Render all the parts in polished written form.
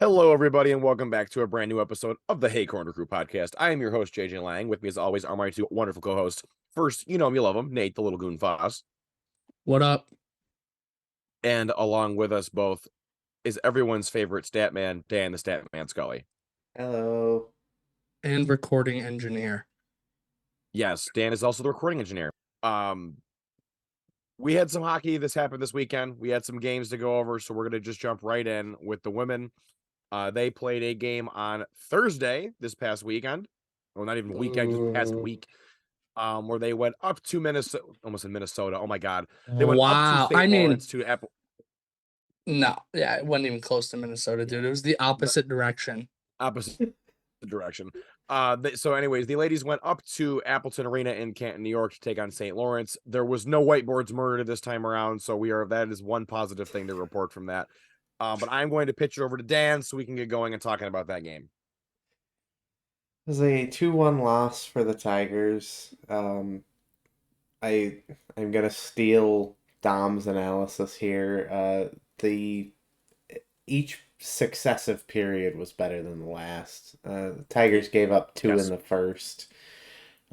Hello, everybody, and welcome back to a brand new episode of the Hey Corner Crew podcast. I am your host, JJ Lang. With me, as always, are my two wonderful co-hosts. First, you know him, you love him, Nate, the little goon Foss. What up? And along with us both is everyone's favorite stat man, Dan the Statman Scully. Hello. And recording engineer. Yes, Dan is also the recording engineer. We had some hockey. This happened this weekend. We had some games to go over, so we're going to just jump right in with the women. They played a game on Thursday this past weekend. Well, not even weekend, just past week. Where they went up to Minnesota, almost in Minnesota. Oh my God. They went up to St. Lawrence to Apple. No, yeah, it wasn't even close to Minnesota, dude. It was the opposite direction. Opposite direction. So anyways, the ladies went up to Appleton Arena in Canton, New York to take on St. Lawrence. There was no whiteboards murdered this time around, so that is one positive thing to report from that. But I'm going to pitch it over to Dan so we can get going and talking about that game. It was a 2-1 loss for the Tigers. I'm gonna steal Dom's analysis here. Each successive period was better than the last. The Tigers gave up two in the first.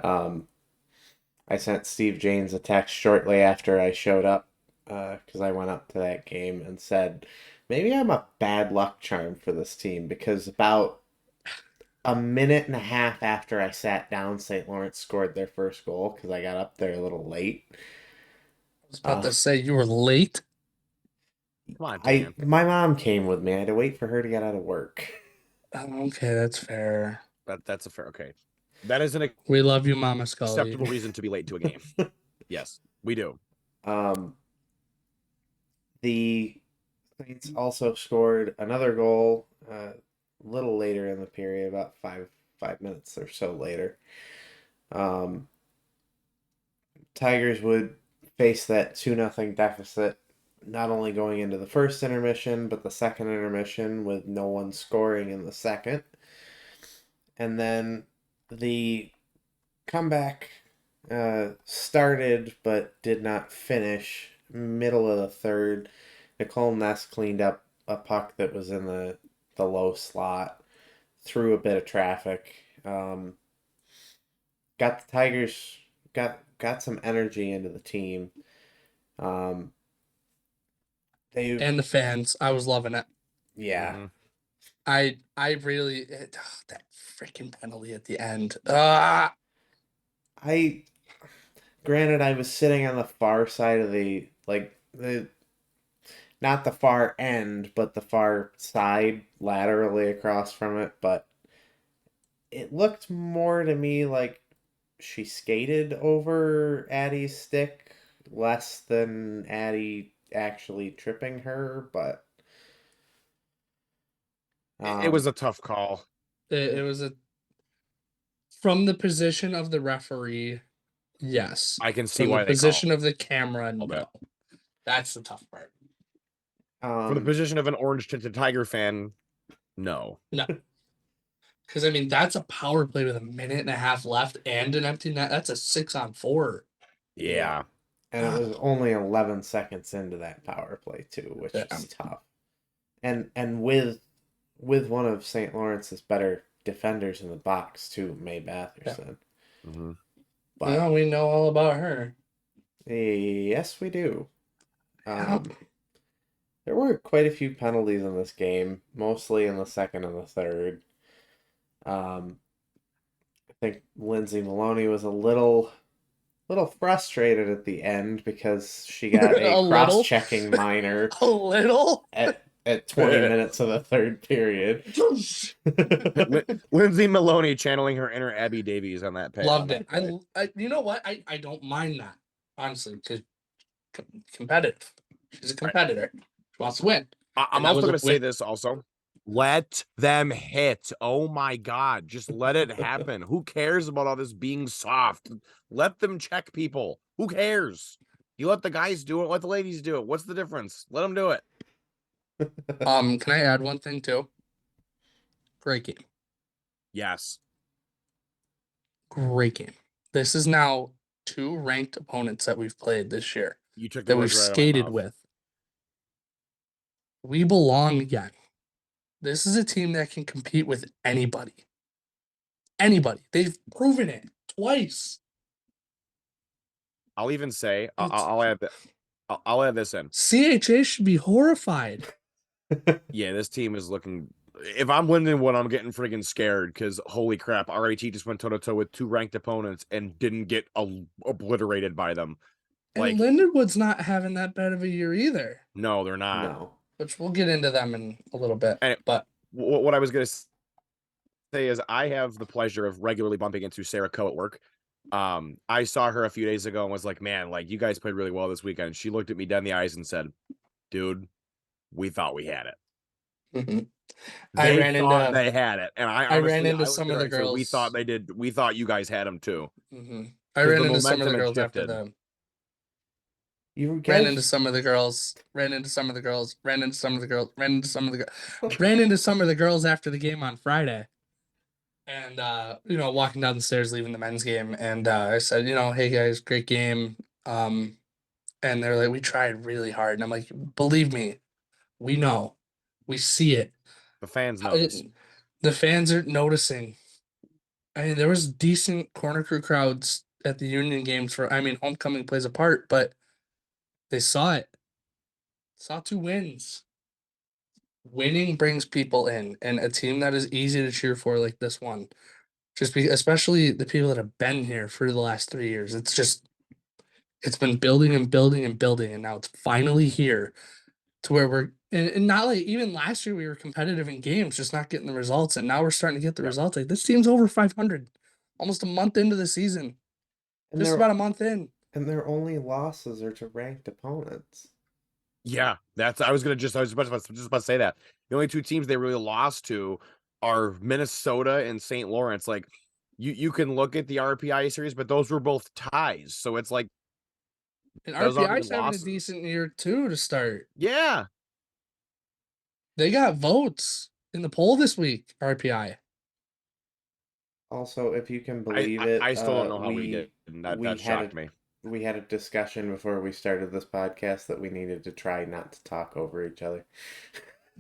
I sent Steve James a text shortly after I showed up because I went up to that game and said, maybe I'm a bad luck charm for this team, because about a minute and a half after I sat down, St. Lawrence scored their first goal because I got up there a little late. I was about to say you were late. Come on, Dan. My mom came with me. I had to wait for her to get out of work. Okay, that's fair. That's a fair. Okay, that is we love you, Mama Scully. Acceptable reason to be late to a game. Yes, we do. The Saints also scored another goal a little later in the period, about five minutes or so later. Tigers would face that 2-0 deficit, not only going into the first intermission, but the second intermission with no one scoring in the second. And then the comeback started but did not finish. Middle of the third, Nicole Ness cleaned up a puck that was in the low slot, through a bit of traffic. Got the Tigers got some energy into the team. And the fans, I was loving it. Yeah. Mm-hmm. I really that freaking penalty at the end. Granted, I was sitting on the far side of not the far end, but the far side laterally across from it, but it looked more to me like she skated over Addie's stick less than Addie actually tripping her, but it was a tough call. It was from the position of the referee. Yes, I can see from why the they position of the camera. No, that's the tough part. From the position of an orange-tinted Tiger fan, no. Because I mean, that's a power play with a minute and a half left and an empty net. That's a 6-on-4. Yeah. And it was only 11 seconds into that power play too, which is tough. And with one of St. Lawrence's better defenders in the box too, Mae Batherson. Yeah. Mm-hmm. Well, we know all about her. Yes, we do. There were quite a few penalties in this game, mostly in the second and the third. I think Lindsay Maloney was a little frustrated at the end because she got a cross-checking minor. A little? At 20 minutes of the third period. Lindsay Maloney channeling her inner Abby Davies on that page. Loved it. I you know what? I don't mind that, honestly, because competitive. She's a competitor. She wants to win. I'm also going to say this also. Let them hit. Oh my God. Just let it happen. Who cares about all this being soft? Let them check people. Who cares? You let the guys do it. Let the ladies do it. What's the difference? Let them do it. Can I add one thing too? Great game. Yes. Great game. This is now 2 ranked opponents that we've played this year. You took that we've skated with. We belong again. This is a team that can compete with anybody. Anybody. They've proven it twice. I'll even say It's- I'll add this in. CHA should be horrified. Yeah, this team is looking. If I'm winning one, I'm getting friggin' scared because holy crap, RIT just went toe to toe with 2 ranked opponents and didn't get obliterated by them. And Like, Lindenwood's not having that bad of a year either, no, they're not. No. which we'll get into them in a little bit. And But what I was gonna say is I have the pleasure of regularly bumping into Sarah Coe at work. I saw her a few days ago and was like, man, like you guys played really well this weekend. She looked at me dead in the eyes and said, dude, we thought we had it. mhm. They I ran thought into they had it, and I I ran honestly, into looked some at of her the and said, we girls. thought they did. We thought you guys had them too. I 'Cause ran the into some of the momentum had girls after shifted. them. You Ran guys, into some of the girls. Ran into some of the girls. Ran into some of the girls. Ran into some of the girls. Ran into some of the girls after the game on Friday. And walking down the stairs, leaving the men's game, and I said, hey guys, great game. And they're like, we tried really hard, and I'm like, believe me, we know, we see it. The fans know. The fans are noticing. I mean, there was decent corner crew crowds at the Union games homecoming plays a part, but they saw it. Saw 2 wins. Winning brings people in, and a team that is easy to cheer for like this one, especially the people that have been here for the last 3 years. It's been building and building and building, and now it's finally here to where we're and not like even last year we were competitive in games, just not getting the results, and now we're starting to get the Yep. results. Like this team's over 500, almost a month into the season, and just their about a month in. and their only losses are to ranked opponents. Yeah, I was just about to say that the only 2 teams they really lost to are Minnesota and St. Lawrence. Like, you can look at the RPI series, but those were both ties. So it's like And those aren't RPI's even having a losses. decent year too to start. Yeah, They got votes in the poll this week. RPI. Also, if you can believe it, I still don't know how we did. And that we shocked me. We had a discussion before we started this podcast that we needed to try not to talk over each other.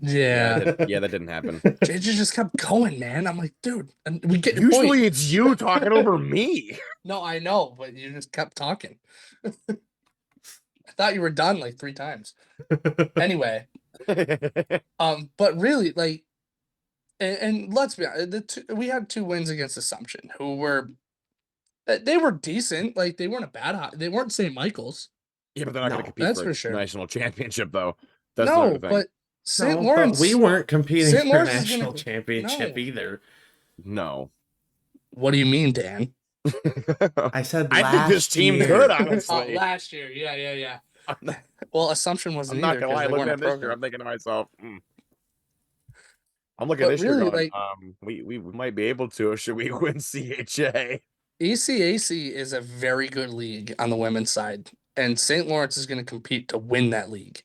Yeah. that didn't happen. JJ just kept going, man. I'm like, dude, and we get your Usually point. it's you talking over me. No, I know, but you just kept talking. I thought you were done like 3 times. Anyway, but really, like, and let's be honest, we had 2 wins against Assumption, who were they were decent. Like they weren't they weren't St. Michael's. Yeah, but they're not going No, to compete that's for for a sure. national championship, though. That's No, the thing. but St. No, Lawrence. but we weren't competing St. for Lawrence is national gonna- championship no. either. No. What do you mean, Dan? I said I last think this team year. could, honestly. Last year, yeah. I'm not, Well, Assumption wasn't I'm not either gonna lie. because they Looking weren't at a this year, program. I'm thinking to myself, I'm looking at But this year really, going, like- we might be able to. Should we win CHA? ECAC is a very good league on the women's side, and St. Lawrence is going to compete to win that league.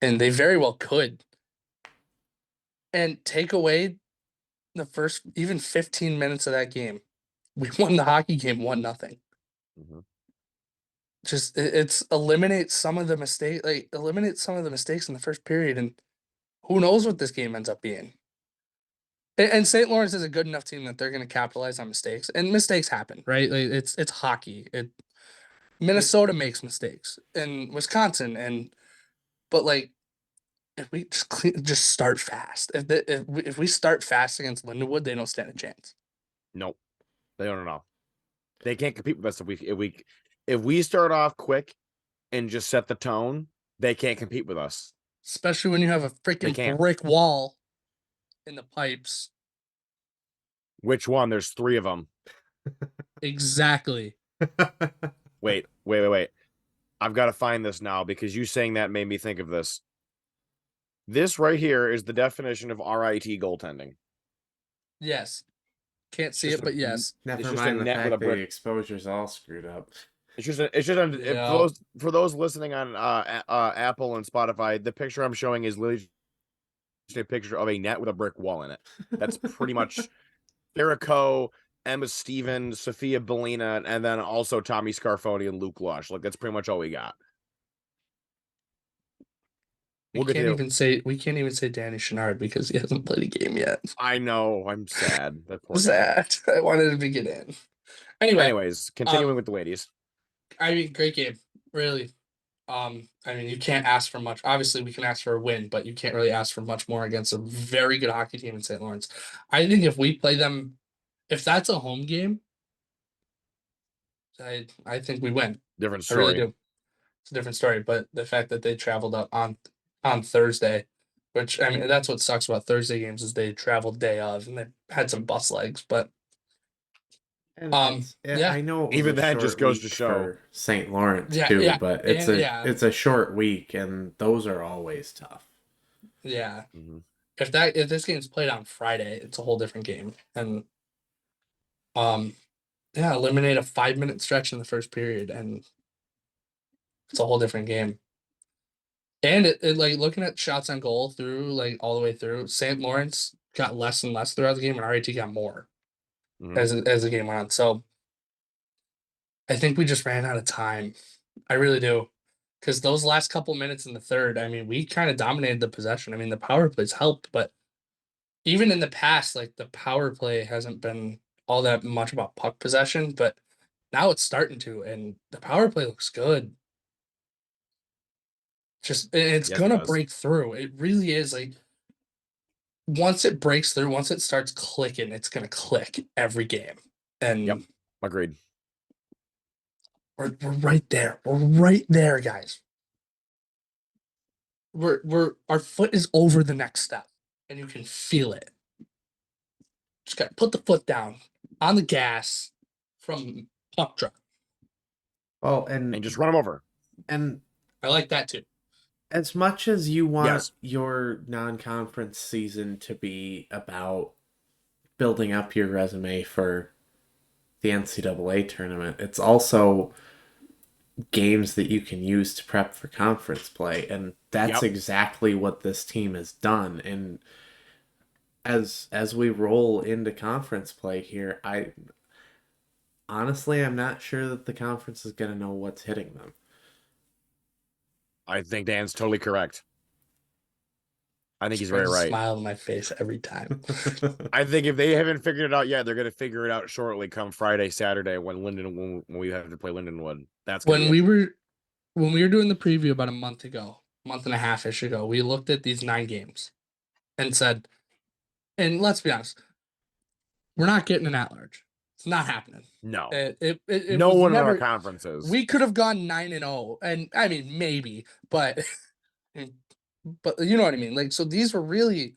And they very well could. And take away the first even 15 minutes of that game. We won the hockey game 1-0. Mm-hmm. Just it's eliminate some of the mistakes in the first period, and who knows what this game ends up being. And St. Lawrence is a good enough team that they're going to capitalize on mistakes, and mistakes happen, right? Like it's hockey. Minnesota makes mistakes, and Wisconsin, but like if we just start fast, if we start fast against Lindenwood, they don't stand a chance. Nope, they don't know. They can't compete with us if we start off quick and just set the tone. They can't compete with us, especially when you have a freaking brick wall in the pipes. Which one? There's 3 of them. Exactly. Wait. I've got to find this now because you saying that made me think of this. This right here is the definition of RIT goaltending. Yes. Can't see it, but yes. Never mind the fact that the exposure's all screwed up. For those listening on Apple and Spotify, the picture I'm showing is literally just a picture of a net with a brick wall in it. That's pretty much Farraco, Emma Stevens, Sophia Bellina, and then also Tommy Scarfoni and Luke Lush. Like that's pretty much all we got. We'll get to. We can't even say Danny Chenard because he hasn't played a game yet. I know. I'm sad. That poor guy. Sad. I wanted him to get in. Anyway, Anyways, continuing with the ladies. I mean, great game, really. I mean, you can't ask for much. Obviously, we can ask for a win, but you can't really ask for much more against a very good hockey team in St. Lawrence. I think if we play them, if that's a home game, I think we win. Different I really story. do. It's a different story, but the fact that they traveled up on Thursday, which I mean, that's what sucks about Thursday games is they traveled day of and they had some bus legs, but And yeah, I know it was Even a that short just goes to week show. for St. Lawrence Yeah, too, yeah, but and yeah. it's a short week, and those are always tough. yeah. Mm-hmm. If this game's played on Friday, it's a whole different game, and yeah, eliminate a 5-minute stretch in the first period, and it's a whole different game. And it like looking at shots on goal through like all the way through, St. Lawrence got less and less throughout the game, and RIT got more Mm-hmm. as the game went on. So I think we just ran out of time. I really do. Because those last couple minutes in the third, I mean, we kind of dominated the possession. I mean, the power plays helped, but even in the past, like the power play hasn't been all that much about puck possession, but now it's starting to, and the power play looks good. Just it's Yes, it gonna does. break through. It really is like once it breaks through, once it starts clicking, it's gonna click every game. And Yep. Agreed. we're right there. We're right there, guys. We're our foot is over the next step, and you can feel it. Just gotta put the foot down on the gas from puck drop. Well, And just run them over. and I like that too. as much as you want Yes. your non-conference season to be about building up your resume for the NCAA tournament, it's also games that you can use to prep for conference play, and that's Yep. exactly what this team has done. And as we roll into conference play here, I'm not sure that the conference is going to know what's hitting them. I think Dan's totally correct. I think he's Brings very a right. smile on my face every time. I think if they haven't figured it out yet, they're going to figure it out shortly come Friday, Saturday when we have to play Lindenwood. That's going to when be we were doing the preview about a month and a half ish ago, we looked at these 9 games and said, and let's be honest, we're not getting an at-large. It's not happening. No. It No was one in never, our conferences. we could have gone 9-0, and I mean maybe, but you know what I mean. Like so, these were really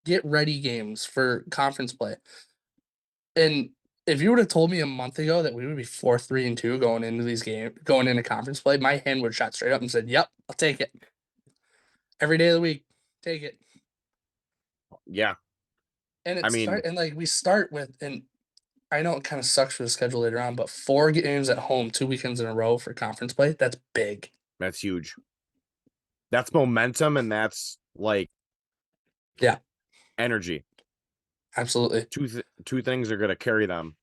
get ready games for conference play. And if you would have told me a month ago that we would be 4-3-2 going into these games, going into conference play, my hand would have shot straight up and said, "Yep, I'll take it every day of the week. Take it." Yeah. And I mean- we start with, and I know it kind of sucks for the schedule later on, but 4 games at home, 2 weekends in a row for conference play. That's big. That's huge. That's momentum, and that's like, Yeah, energy. absolutely. Two things are going to carry them.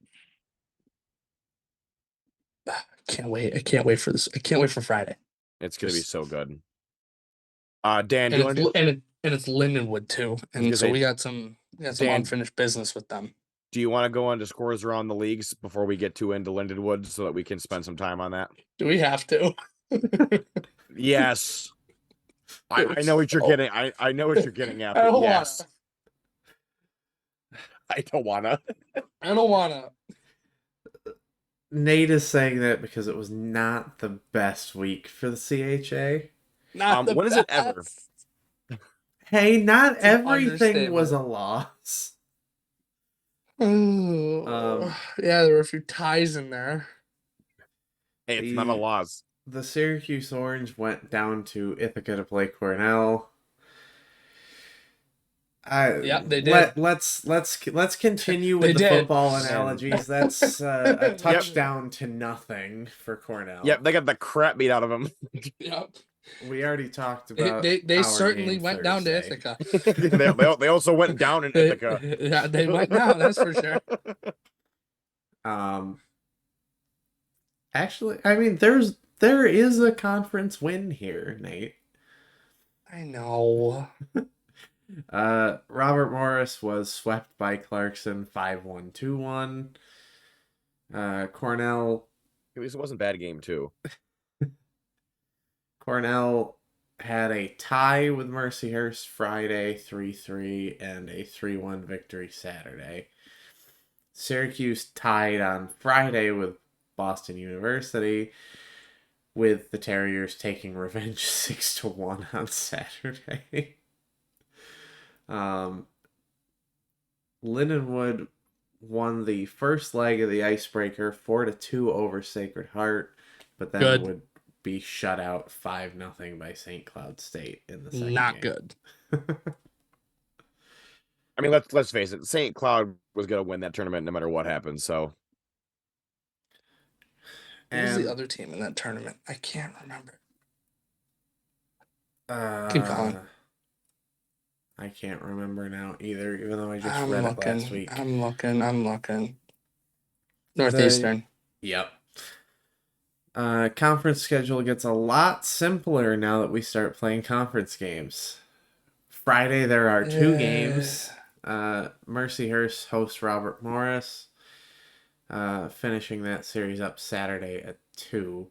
Can't wait. I can't wait for this. I can't wait for Friday. It's going to be Just- so good. Dan, do you want And to it's and it's Lindenwood too, and gonna so say, we got some Dan- unfinished business with them. do you want to go on to scores around the leagues before we get too into Lindenwood so that we can spend some time on that? Do we have to? Yes. I know what you're getting. I know what you're getting at. I But don't yes. wanna. I don't wanna. I don't wanna. Nate is saying that because it was not the best week for the CHA. Not the when is it ever? best. Hey, not It's an everything was a understatement. loss. Yeah, there were a few ties in there. Hey, it's not a loss. The Syracuse Orange went down to Ithaca to play Cornell. Yep, they did. Let's continue with They the did. football analogies. That's a touchdown to nothing for Cornell. Yep, they got the crap beat out of them. Yep. We already talked about. They our certainly game went down to Thursday. Ithaca. they also went down in Ithaca. Yeah, they went down. That's for sure. Actually, I mean, there is a conference win here, Nate. I know. Robert Morris was swept by Clarkson 5-1, 2-1. Cornell At least it wasn't a bad game too. Cornell had a tie with Mercyhurst Friday 3-3 and a 3-1 victory Saturday. Syracuse tied on Friday with Boston University, with the Terriers taking revenge 6-1 on Saturday. Lindenwood won the first leg of the icebreaker 4-2 over Sacred Heart, but then Good. would be shut out 5-0 by St. Cloud State in the second Not game. good. I mean, let's face it. St. Cloud was going to win that tournament no matter what happened. So, Who was And the other team in that tournament? I can't remember. uh, Keep going. I can't remember now either, even though I just I'm read looking. it last week. I'm looking. Northeastern. Yep. Conference schedule gets a lot simpler now that we start playing conference games. Friday there are two games. Mercyhurst hosts Robert Morris, finishing that series up Saturday at 2.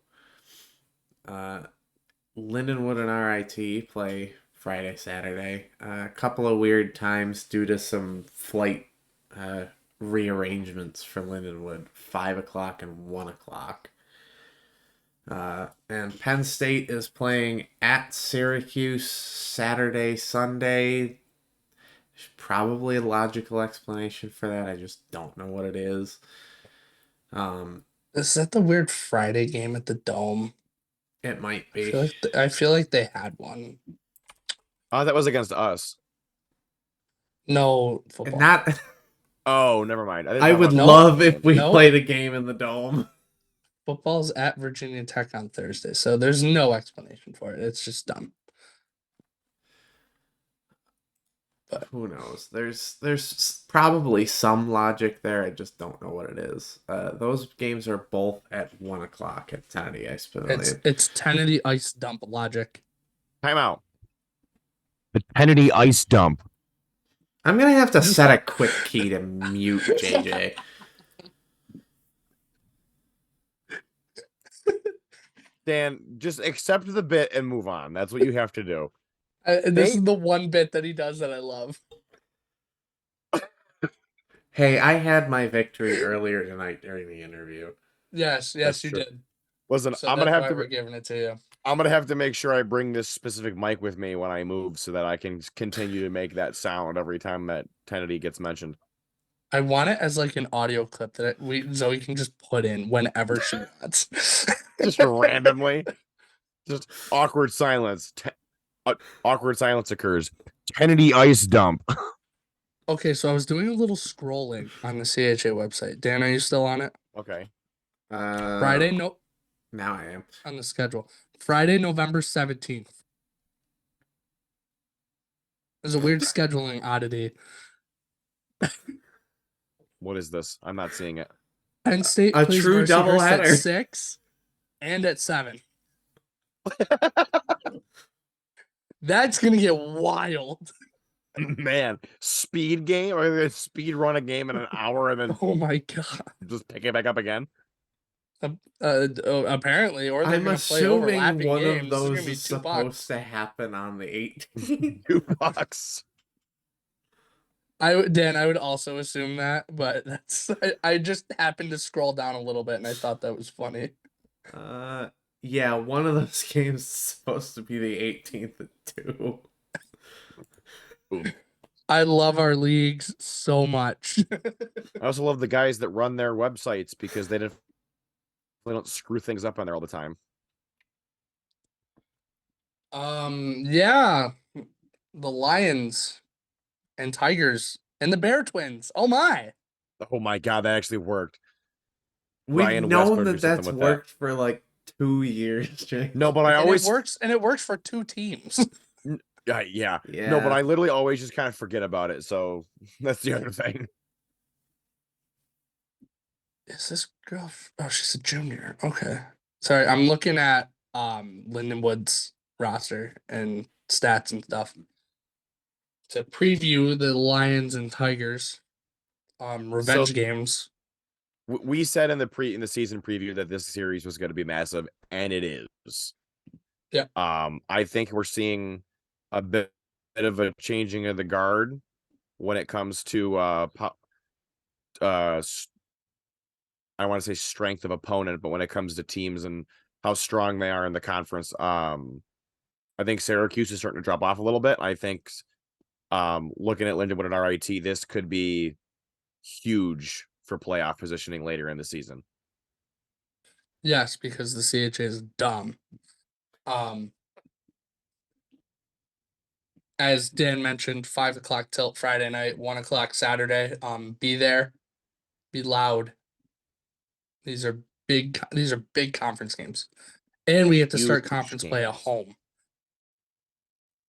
Lindenwood and RIT play Friday, Saturday. A couple of weird times due to some flight rearrangements for Lindenwood, 5 o'clock and 1 o'clock. And Penn State is playing at Syracuse Saturday, Sunday. There's probably a logical explanation for that. I just don't know what it is. Is that the weird Friday game at the Dome? It might I be. feel like they had one. that was against us. No football. Not. Oh, never mind. I would Nope. love if we Nope. played a game in the Dome. Football's at Virginia Tech on Thursday, so there's no explanation for it. It's just dumb. But who knows? There's probably some logic there. I just don't know what it is. Those games are both at 1 o'clock at Tennessee Ice Pavilion. It's Tennessee Ice Dump logic. Timeout. The Kennedy Ice Dump. I'm gonna have to set a quick key to mute JJ. Dan, just accept the bit and move on. That's what you have to do. This is the one bit that he does that I love. Hey, I had my victory earlier tonight during the interview. Yes, That's you true. did. Listen, So I'm gonna that's have why to. we're giving it to you. I'm gonna have to make sure I bring this specific mic with me when I move, so that I can continue to make that sound every time that Kennedy gets mentioned. I want it as like an audio clip that Zoe can just put in whenever she wants. Just randomly, just awkward silence. Awkward silence occurs. Kennedy Ice Dump. Okay, so I was doing a little scrolling on the CHA website. Dan, are you still on it? Okay. Friday, no, Now I am. on the schedule. Friday, November 17th. There's a weird scheduling oddity. What is this? I'm not seeing it. Penn State A plays true Mercyhurst at doubleheader. 6 and at 7. That's gonna get wild. Man, speed game or they speed run a game in an hour and then Oh my god. just pick it back up again. Apparently, or they're I'm gonna play assuming overlapping one games. of This is those gonna be is $2. supposed to happen on the 18th. $2. Dan, I would also assume that, but I just happened to scroll down a little bit and I thought that was funny. Yeah, one of those games is supposed to be the 18th at 2. I love our leagues so much. I also love the guys that run their websites because they don't screw things up on there all the time. Yeah, the Lions and Tigers and the Bear Twins. Oh my! Oh my god, that actually worked. We've Ryan known Westbrook that did something that's with worked for like 2 years. Jake. No, but I And always it works for 2 teams. yeah. Yeah. No, but I literally always just kind of forget about it. So that's the other thing. Is this girl? Oh, she's a junior. Okay. Sorry, I'm looking at Lindenwood's roster, and stats and stuff. To preview the Lions and Tigers revenge games. We said in the season preview that this series was going to be massive, and it is. Yeah. I think we're seeing a bit of a changing of the guard when it comes to I want to say strength of opponent, but when it comes to teams and how strong they are in the conference, I think Syracuse is starting to drop off a little bit. I think looking at Lindenwood and RIT, this could be huge for playoff positioning later in the season. Yes, because the CHA is dumb. As Dan mentioned, 5:00 tilt Friday night, 1:00 Saturday. Be there, be loud. These are big conference games, and we get to start Huge conference play at games. home,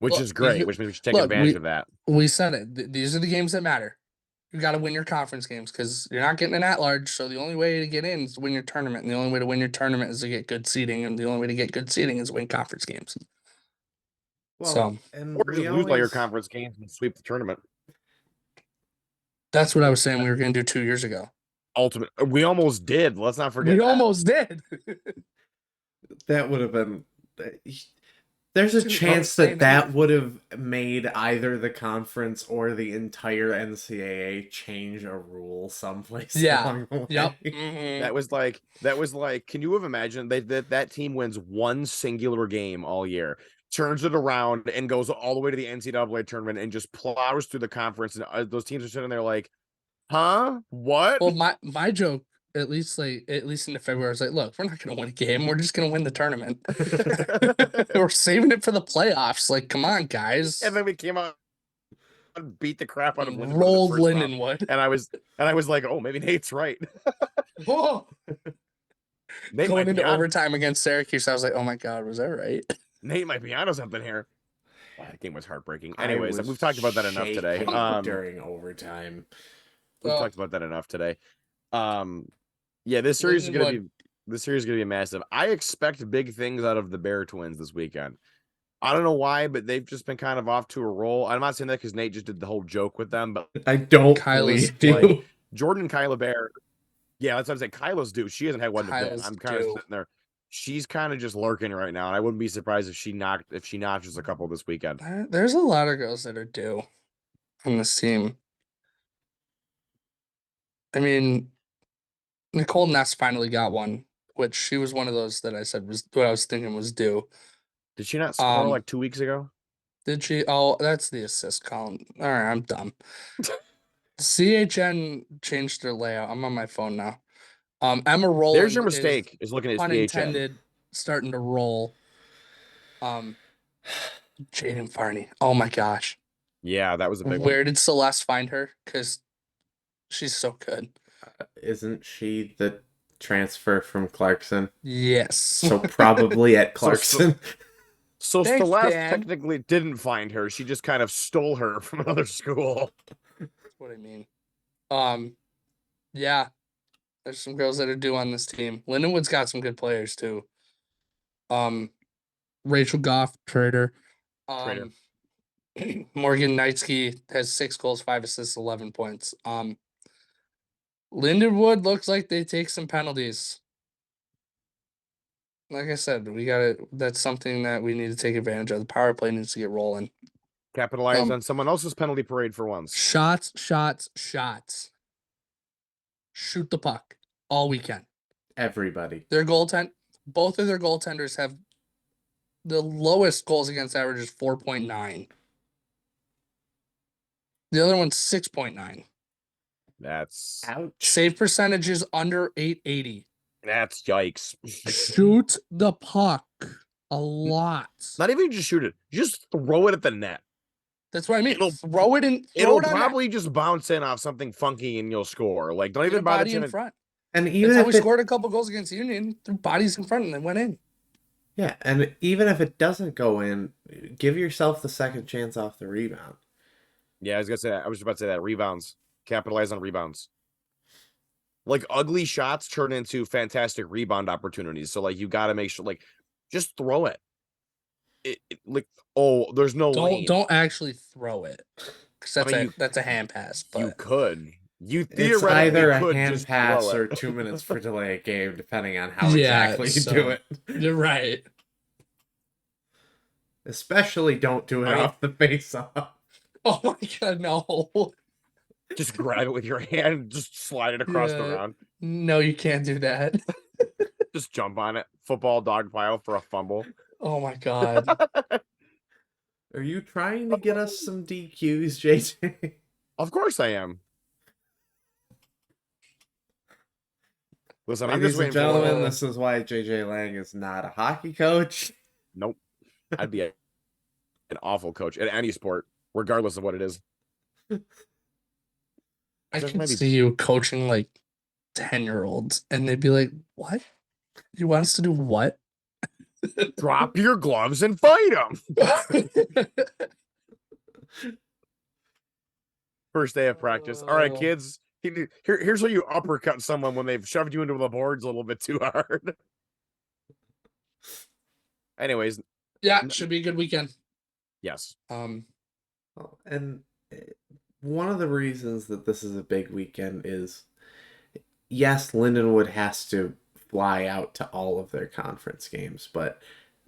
Which Look, is great, which means we should take advantage of that. We said it. These are the games that matter. You got to win your conference games because you're not getting an at-large. So the only way to get in is to win your tournament, and the only way to win your tournament is to get good seeding, and the only way to get good seeding is win conference games. Well, So and Or just we lose all your always conference games and sweep the tournament. that's what I was saying we were going to do 2 years ago. We almost did. Let's not forget. We almost did. that would have been. There's a Dude, chance saying that would have made either the conference or the entire NCAA change a rule someplace along the way. Yep. Mm-hmm. That was like, can you have imagined that team wins one singular game all year, turns it around and goes all the way to the NCAA tournament and just plows through the conference, and those teams are sitting there like, huh? What? Well, my joke, at least into February, I was like, look, we're not going to win a game. We're just going to win the tournament. We're saving it for the playoffs. Like, come on, guys. And then we came out and beat the crap out of Lindenwood. Rolled Lindenwood. And I was like, oh, maybe Nate's right. Whoa. Nate Going might be into on. overtime against Syracuse, I was like, oh my God, was that right? Nate might be onto something here. That game was heartbreaking. I Anyways, was we've talked about that enough today. shaking during overtime. We've talked about that enough today. Yeah, this series is gonna be massive. I expect big things out of the Bear Twins this weekend. I don't know why, but they've just been kind of off to a roll. I'm not saying that because Nate just did the whole joke with them, but I don't Kyla's believe you. like, Jordan and Kyla Bear. Yeah, that's what I'm saying. Kyla's due. She hasn't had one to bit. I'm kind of sitting there. She's kind of just lurking right now, and I wouldn't be surprised if she notches a couple this weekend. There's a lot of girls that are due on this team. I mean, Nicole Ness finally got one, which she was one of those that I said was what I was thinking was due. Did she not score like 2 weeks ago? Did she? Oh, that's the assist column. All right, I'm dumb. CHN changed their layout. I'm on my phone now. Emma Rowland. There's your mistake. Is looking at unintended, starting to roll. Jaden Farney. Oh my gosh. Yeah, that was a big one. Where did Celeste find her? Because she's so good. Isn't she the transfer from Clarkson? Yes. So probably at Clarkson. So Thanks, Celeste Dan. technically didn't find her. She just kind of stole her from another school. That's what I mean. Yeah. There's some girls that are due on this team. Lindenwood's got some good players too. Rachel Goff, Trader. Morgan Knightsky has 6 goals, 5 assists, 11 points. Lindenwood looks like they take some penalties. Like I said, that's something that we need to take advantage of. The power play needs to get rolling. Capitalize on someone else's penalty parade for once. Shots. Shoot the puck all weekend. Everybody. Both of their goaltenders have the lowest goals against average is 4.9. The other one's 6.9. That's ouch. Save percentage is under 880. That's yikes. Shoot the puck a lot. Not even just shoot it. Just throw it at the net. That's what I mean. Throw it in. It'll probably just bounce in off something funky and you'll score. Like, don't even bother in front. And even that's how if we scored a couple goals against Union, threw bodies in front and they went in. Yeah, and even if it doesn't go in, give yourself the second chance off the rebound. Yeah, I was about to say that. Rebounds. Capitalize on rebounds. Like, ugly shots turn into fantastic rebound opportunities. So, like, you got to make sure, like, just throw it. like, oh, there's no lane. Don't actually throw it, because I mean, that's a hand pass. you But could. You It's theoretically either a could hand just pass throw or it. 2 minutes for delay a game, depending on how yeah, exactly you so do it. you're right. Especially don't do it I mean- off the face off. Oh my god, no. Just grab it with your hand and just slide it across the Yeah. ground. No, you can't do that. Just jump on it. Football dog pile for a fumble. Oh my god. Are you trying to get us some DQs, JJ? Of course I am. Listen, I'm Ladies just and waiting for gentlemen, this is why JJ Lang is not a hockey coach. Nope. I'd be an awful coach at any sport, regardless of what it is. I Just could maybe- see you coaching like 10-year-olds and they'd be like, "What? You want us to do what?" Drop your gloves and fight them. First day of practice. All right, Oh. kids. Here's how you uppercut someone when they've shoved you into the boards a little bit too hard. Anyways, Yeah, should be a good weekend. yes. And one of the reasons that this is a big weekend is, yes, Lindenwood has to fly out to all of their conference games, but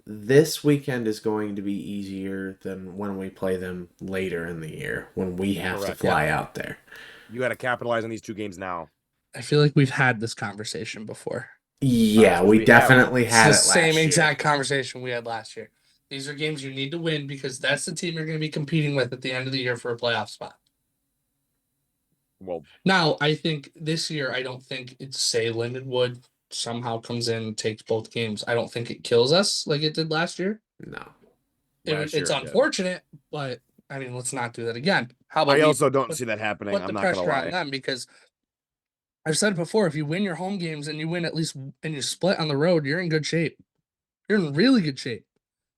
this weekend is going to be easier than when we play them later in the year, when we have to Correct. fly out there. You got to capitalize on these two games now. I feel like we've had this conversation before. Yeah, we we have. definitely It's had the it last same year. exact conversation we had last year. These are games you need to win because that's the team you're going to be competing with at the end of the year for a playoff spot. Well, Now, I think this year, I don't think it's say Lindenwood somehow comes in and takes both games. I don't think it kills us like it did last year. No. last year It's it did. unfortunate, but I mean, let's not do that again. How about I we also don't put- see that happening. put I'm the not going to pressure on lie. them because I've said it before, if you win your home games and you win at least and you split on the road, you're in good shape. You're in really good shape.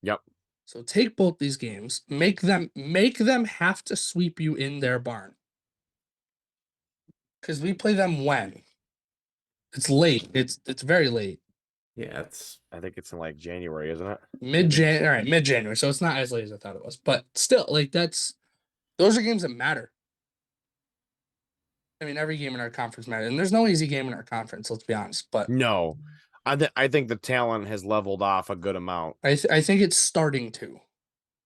Yep. So take both these games, make them have to sweep you in their barn. Because we play them when? It's late. It's very late. Yeah, it's I think it's in like January, isn't it? Mid-January. All right, mid-January. So it's not as late as I thought it was. But still, like those are games that matter. I mean, every game in our conference matters. And there's no easy game in our conference, let's be honest. But No. I think the talent has leveled off a good amount. I think it's starting to.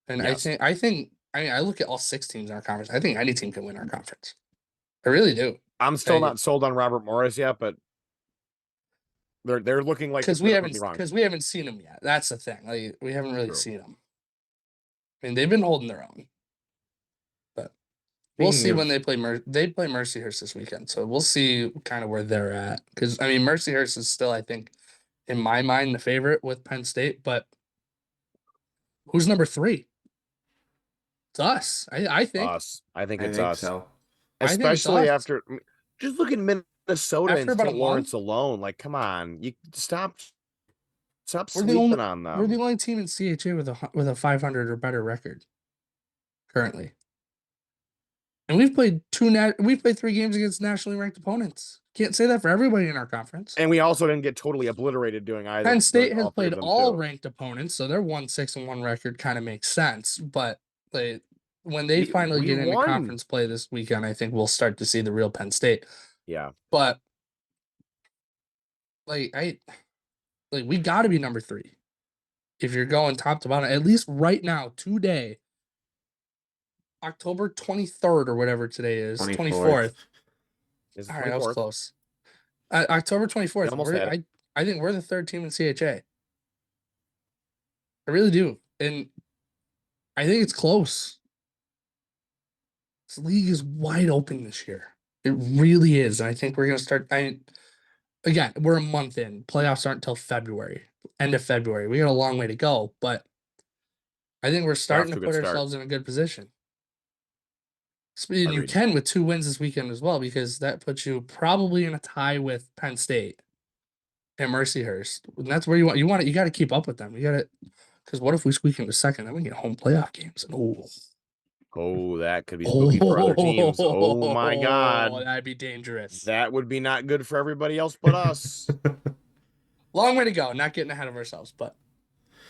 And Yes. I mean, I look at all 6 teams in our conference. I think any team can win our conference. I really do. I'm still I- not sold on Robert Morris yet, but they're looking like Because they're we looking wrong. haven't seen them yet. That's the thing. Like we haven't really True. seen them. I mean, they've been holding their own. But we'll see when they play Mercyhurst this weekend. So we'll see kind of where they're at. Because I mean, Mercyhurst is still, I think, in my mind, the favorite with Penn State. But who's number 3? It's us. I think. Us. I think I it's think us. so. I think it's Especially us. after just look at Minnesota After and about a St. Lawrence month? alone. Like, come on. You stop We're the sleeping only- on them. We're the only team in CHA with a 500 or better record currently. And we've played 3 games against nationally ranked opponents. Can't say that for everybody in our conference. And we also didn't get totally obliterated doing either. Penn State doing has all three played of them, all too. ranked opponents, so their 1-6-1 record kind of makes sense. But when they We finally get into won. conference play this weekend, I think we'll start to see the real Penn State. Yeah. But we got to be number 3 if you're going top to bottom. At least right now, today, October 23rd or whatever today is, 24th. It's All right, I was 24th. close. October 24th. almost had it. I think we're the 3rd team in CHA. I really do. And I think it's close. This league is wide open this year. It really is. And I think we're going to start. Again, we're a month in. Playoffs aren't until February, end of February. We got a long way to go, but I think we're starting to to a put good start. ourselves in a good position. And you Agreed. can with 2 wins this weekend as well, because that puts you probably in a tie with Penn State and Mercyhurst. And that's where you got to keep up with them. You got to, because what if we squeak into second? Then we get home playoff games. And Oh, that could be spooky for other teams. Oh my God. that'd be dangerous. That would be not good for everybody else but us. Long way to go. Not getting ahead of ourselves, but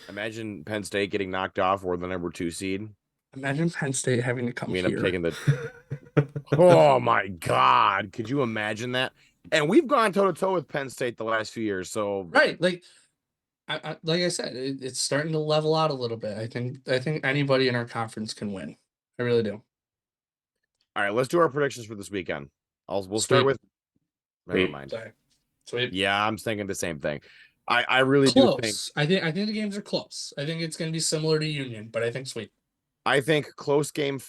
Imagine Penn State getting knocked off or the number 2 seed. Imagine Penn State having to come We end up here. taking the. Oh my God! Could you imagine that? And we've gone toe to toe with Penn State the last few years. So Right, like like I said, it's starting to level out a little bit. I think anybody in our conference can win. I really do. all right, let's do our predictions for this weekend. We'll start Sweep. with. Never Sweep. mind. Sorry. Sweep. Yeah, I'm thinking the same thing. I really do think. Close. I think the games are close. I think it's going to be similar to Union, but I think sweep. I think close game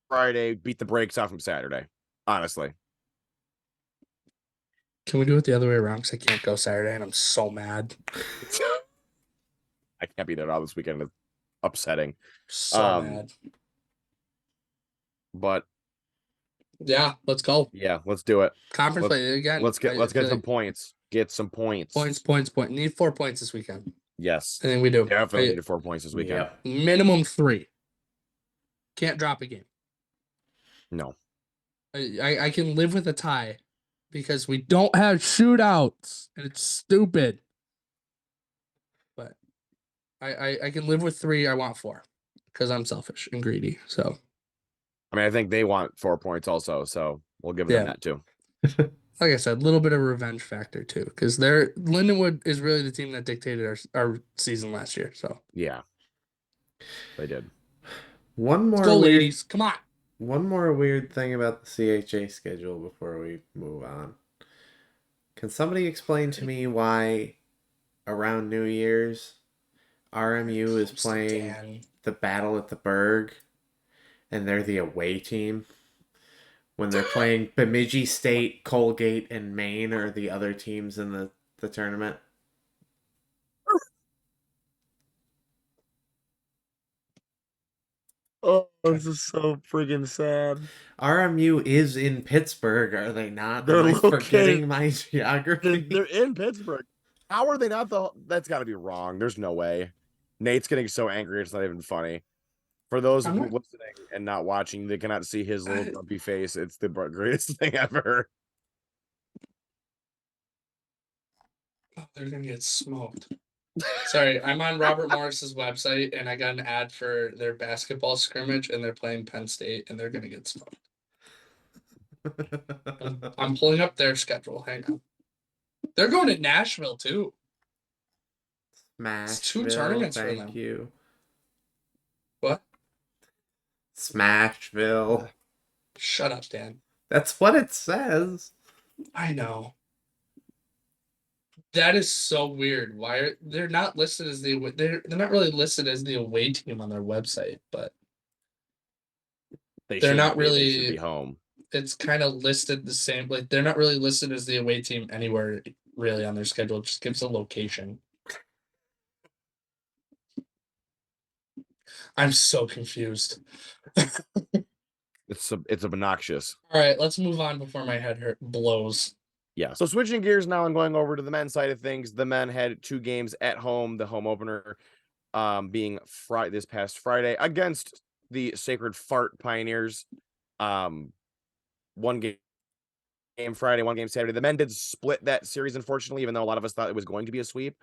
Friday, beat the brakes off from Saturday. Honestly, Can we do it the other way around? Because I can't go Saturday, and I'm so mad. I can't be there all this weekend. It's upsetting. So mad. But Yeah, let's go. yeah, let's do it. Conference play again. Let's get some points. Get some points. Points. Need 4 points this weekend. Yes, I think we do. definitely needed 4 points this weekend. Yep. Minimum 3. Can't drop a game. No, I can live with a tie because we don't have shootouts and it's stupid. But I can live with 3. I want 4 because I'm selfish and greedy. So I mean I think they want 4 points also, so we'll give them that too. like I said, a little bit of revenge factor too, because Lindenwood is really the team that dictated our season last year. So Yeah, they did. One more go, weird, ladies! Come on. One more weird thing about the CHA schedule before we move on. Can somebody explain to me why around New Year's RMU is playing the Battle at the Berg and they're the away team? When they're playing Bemidji State, Colgate, and Maine are the other teams in the tournament. Oh, this is so friggin' sad. RMU is in Pittsburgh, are they not? They're Am I located- forgetting my geography? They're in Pittsburgh. How are they not That's got to be wrong. There's no way. Nate's getting so angry it's not even funny. For those who are listening and not watching, they cannot see his little grumpy face. It's the greatest thing ever. Oh, they're gonna get smoked. Sorry, I'm on Robert Morris's website and I got an ad for their basketball scrimmage and they're playing Penn State and they're gonna get smoked. I'm pulling up their schedule. Hang on. They're going to Nashville too. Smashville, 2 tournaments for them. thank you. What? Smashville. Shut up, Dan. That's what it says. I know. That is so weird. Why are they're not listed as they're not really listed as the away team on their website, but they're not really They should be home. It's kind of listed the same. Like they're not really listed as the away team anywhere really on their schedule. It just gives a location. I'm so confused. It's obnoxious. All right, let's move on before my head blows. Yeah. So switching gears now and going over to the men's side of things, the men had 2 games at home. The home opener being this past Friday against the Sacred Fart Pioneers. 1 game Friday, 1 game Saturday. The men did split that series, unfortunately, even though a lot of us thought it was going to be a sweep.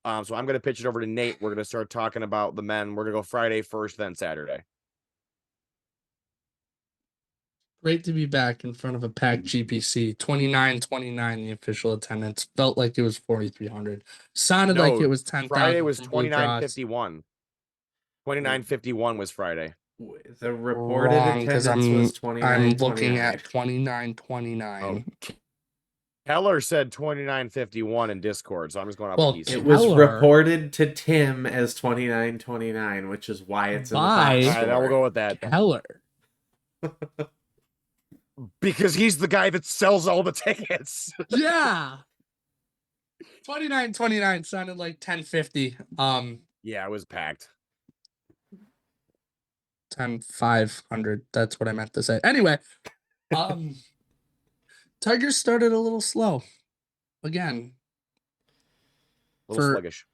So I'm going to pitch it over to Nate. We're going to start talking about the men. We're going to go Friday first, then Saturday. Great to be back in front of a packed GPC. 29-29, the official attendance. Felt like it was 4,300. Sounded like it was 10,000. Friday was 29:51. 29:51 was Friday. The reported attendance was 29. I'm looking at 29:29. Oh. Keller said 29:51 in Discord, so I'm just going off what he said. It was reported to Tim as 29:29, which is why it's in the box. All right, now we'll go with that. Keller. Because he's the guy that sells all the tickets. Yeah. 29:29 sounded like 10:50. Yeah, it was packed. 10,500. That's what I meant to say. Anyway, Tigers started a little slow again. A little sluggish.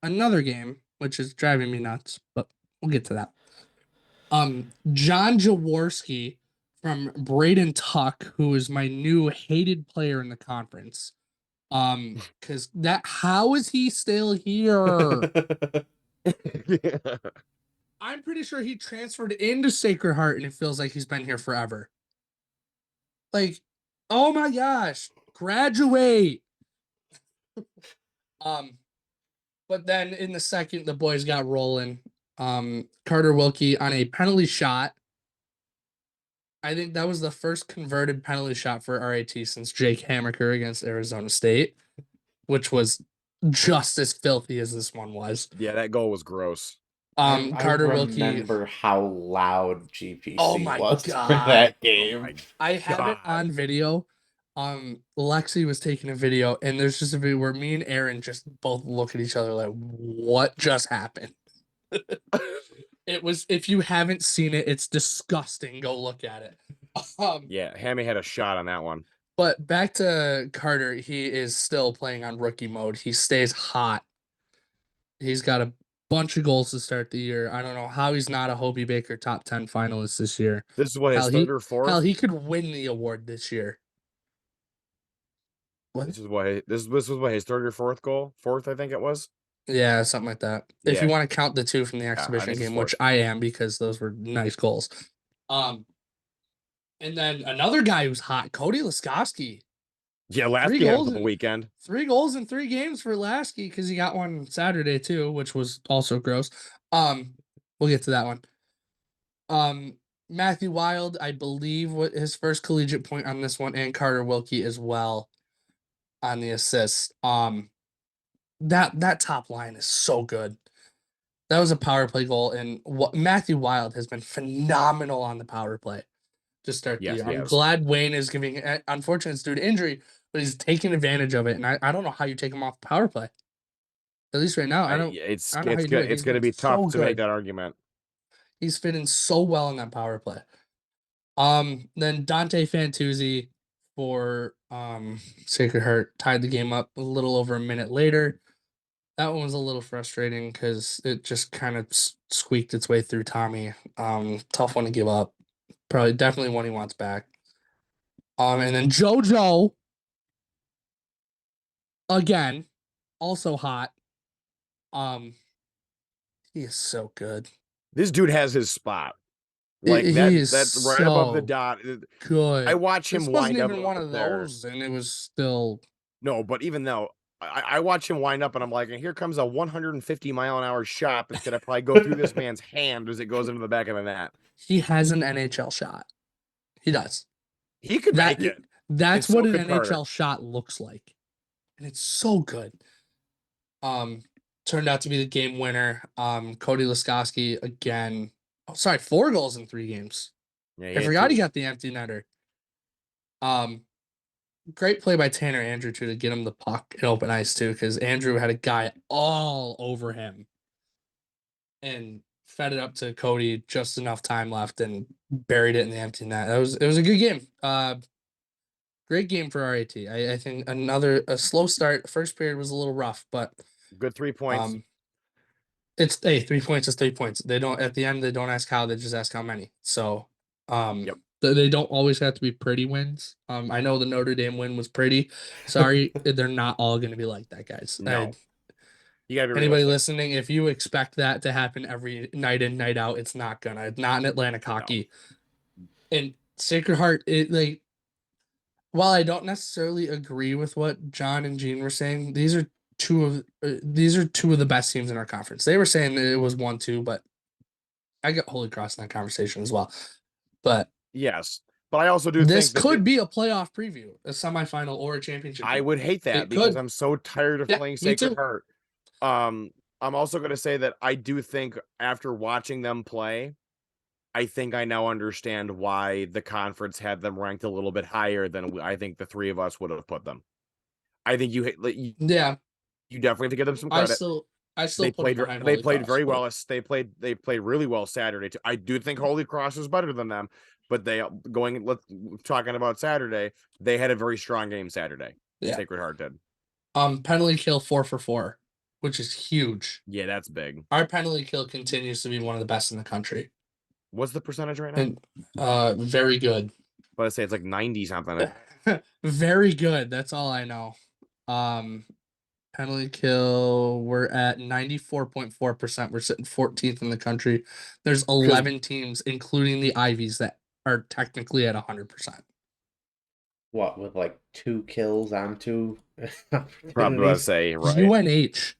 Another game, which is driving me nuts, but we'll get to that. John Jaworski from Braden Tuck, who is my new hated player in the conference, Because how is he still here? I'm pretty sure he transferred into Sacred Heart and it feels like he's been here forever. Like, oh my gosh, graduate. But then in the second, the boys got rolling. Carter Wilkie on a penalty shot. I think that was the first converted penalty shot for RAT since Jake Hammaker against Arizona State, which was just as filthy as this one was. Yeah, that goal was gross. I Carter Wilkie. remember how loud GPC Oh my was for God. that Oh game. my I have it God. on video. Lexi was taking a video, and there's just a video where me and Aaron just both look at each other like, what just happened? It was, if you haven't seen it, it's disgusting. Go look at it. Yeah, Hammy had a shot on that one. But back to Carter, he is still playing on rookie mode. He stays hot. He's got a bunch of goals to start the year. I don't know how he's not a Hobie Baker top 10 finalist this year. This is what, his Hell, third or fourth? he could win the award this year. What? This was what, his third or fourth goal? Fourth, I think it was. Yeah, something like that. If Yeah. you want to count the two from the I exhibition think it's game, which fourth. I am because those were nice goals. And then another guy who's hot, Cody Laskowski. Yeah, Lasky had a weekend. 3 goals in 3 games for Lasky because he got one Saturday too, which was also gross. We'll get to that one. Matthew Wild, I believe, what his first collegiate point on this one, and Carter Wilkie as well on the assist. That top line is so good. That was a power play goal, and Matthew Wild has been phenomenal on the power play to start the year. I'm glad Wayne is giving. Unfortunately, it's due to injury, but he's taking advantage of it, and I don't know how you take him off the power play. At least right now, I don't. It's I don't know how you do it. it's going to be tough to make that argument. He's fitting so well in that power play. Then Dante Fantuzzi for Sacred Heart tied the game up a little over a minute later. That one was a little frustrating because it just kind of squeaked its way through Tommy. Tough one to give up. Probably definitely one he wants back. And then JoJo again, also hot. He is so good. This dude has his spot. Like that's right above the dot. Good. I watch him wind up. This wasn't even one of those, and it was still no. But even though I watch him wind up, and I'm like, and here comes a 150-mile-an-hour shot that's gonna probably go through this man's hand as it goes into the back of the net. He has an NHL shot. He does. He could make it. That's what an NHL shot looks like, and it's so good. Turned out to be the game winner. Cody Laskowski again. Oh, sorry, 4 goals in 3 games. Yeah, I forgot he got the empty netter. Great play by Tanner Andrew too to get him the puck in open ice too, because Andrew had a guy all over him and fed it up to Cody just enough time left and buried it in the empty net. It was a good game. Great game for RAT. I think a slow start. First period was a little rough, but good 3 points. It's 3 points is 3 points. They don't at the end they don't ask how, they just ask how many. So they don't always have to be pretty wins. I know the Notre Dame win was pretty. Sorry, they're not all gonna be like that, guys. No. You gotta be anybody listening, if you expect that to happen every night in, night out, it's not gonna. It's not in Atlantic hockey. No. And Sacred Heart, while I don't necessarily agree with what John and Gene were saying, these are two of the best teams in our conference. They were saying that it was 1-2, but I got Holy Cross in that conversation as well. But yes, but I also do think this could be a playoff preview, a semifinal or a championship. I would hate that because I'm so tired of playing Sacred Heart. I'm also going to say that I do think after watching them play, I think I now understand why the conference had them ranked a little bit higher than I think the 3 of us would have put them. I think you definitely have to give them some credit. I still played very well. They played really well Saturday too. I do think Holy Cross is better than them, but talking about Saturday, they had a very strong game Saturday. Yeah. Sacred Heart did. Penalty kill 4 for 4, which is huge. Yeah, that's big. Our penalty kill continues to be one of the best in the country. What's the percentage right now? Very good. But I say it's like 90 something. Very good. That's all I know. Penalty kill, we're at 94.4%. We're sitting 14th in the country. There's 11 teams, including the Ivies, that are technically at 100%. What, with like 2 kills on 2 Probably what I opportunities? say, right?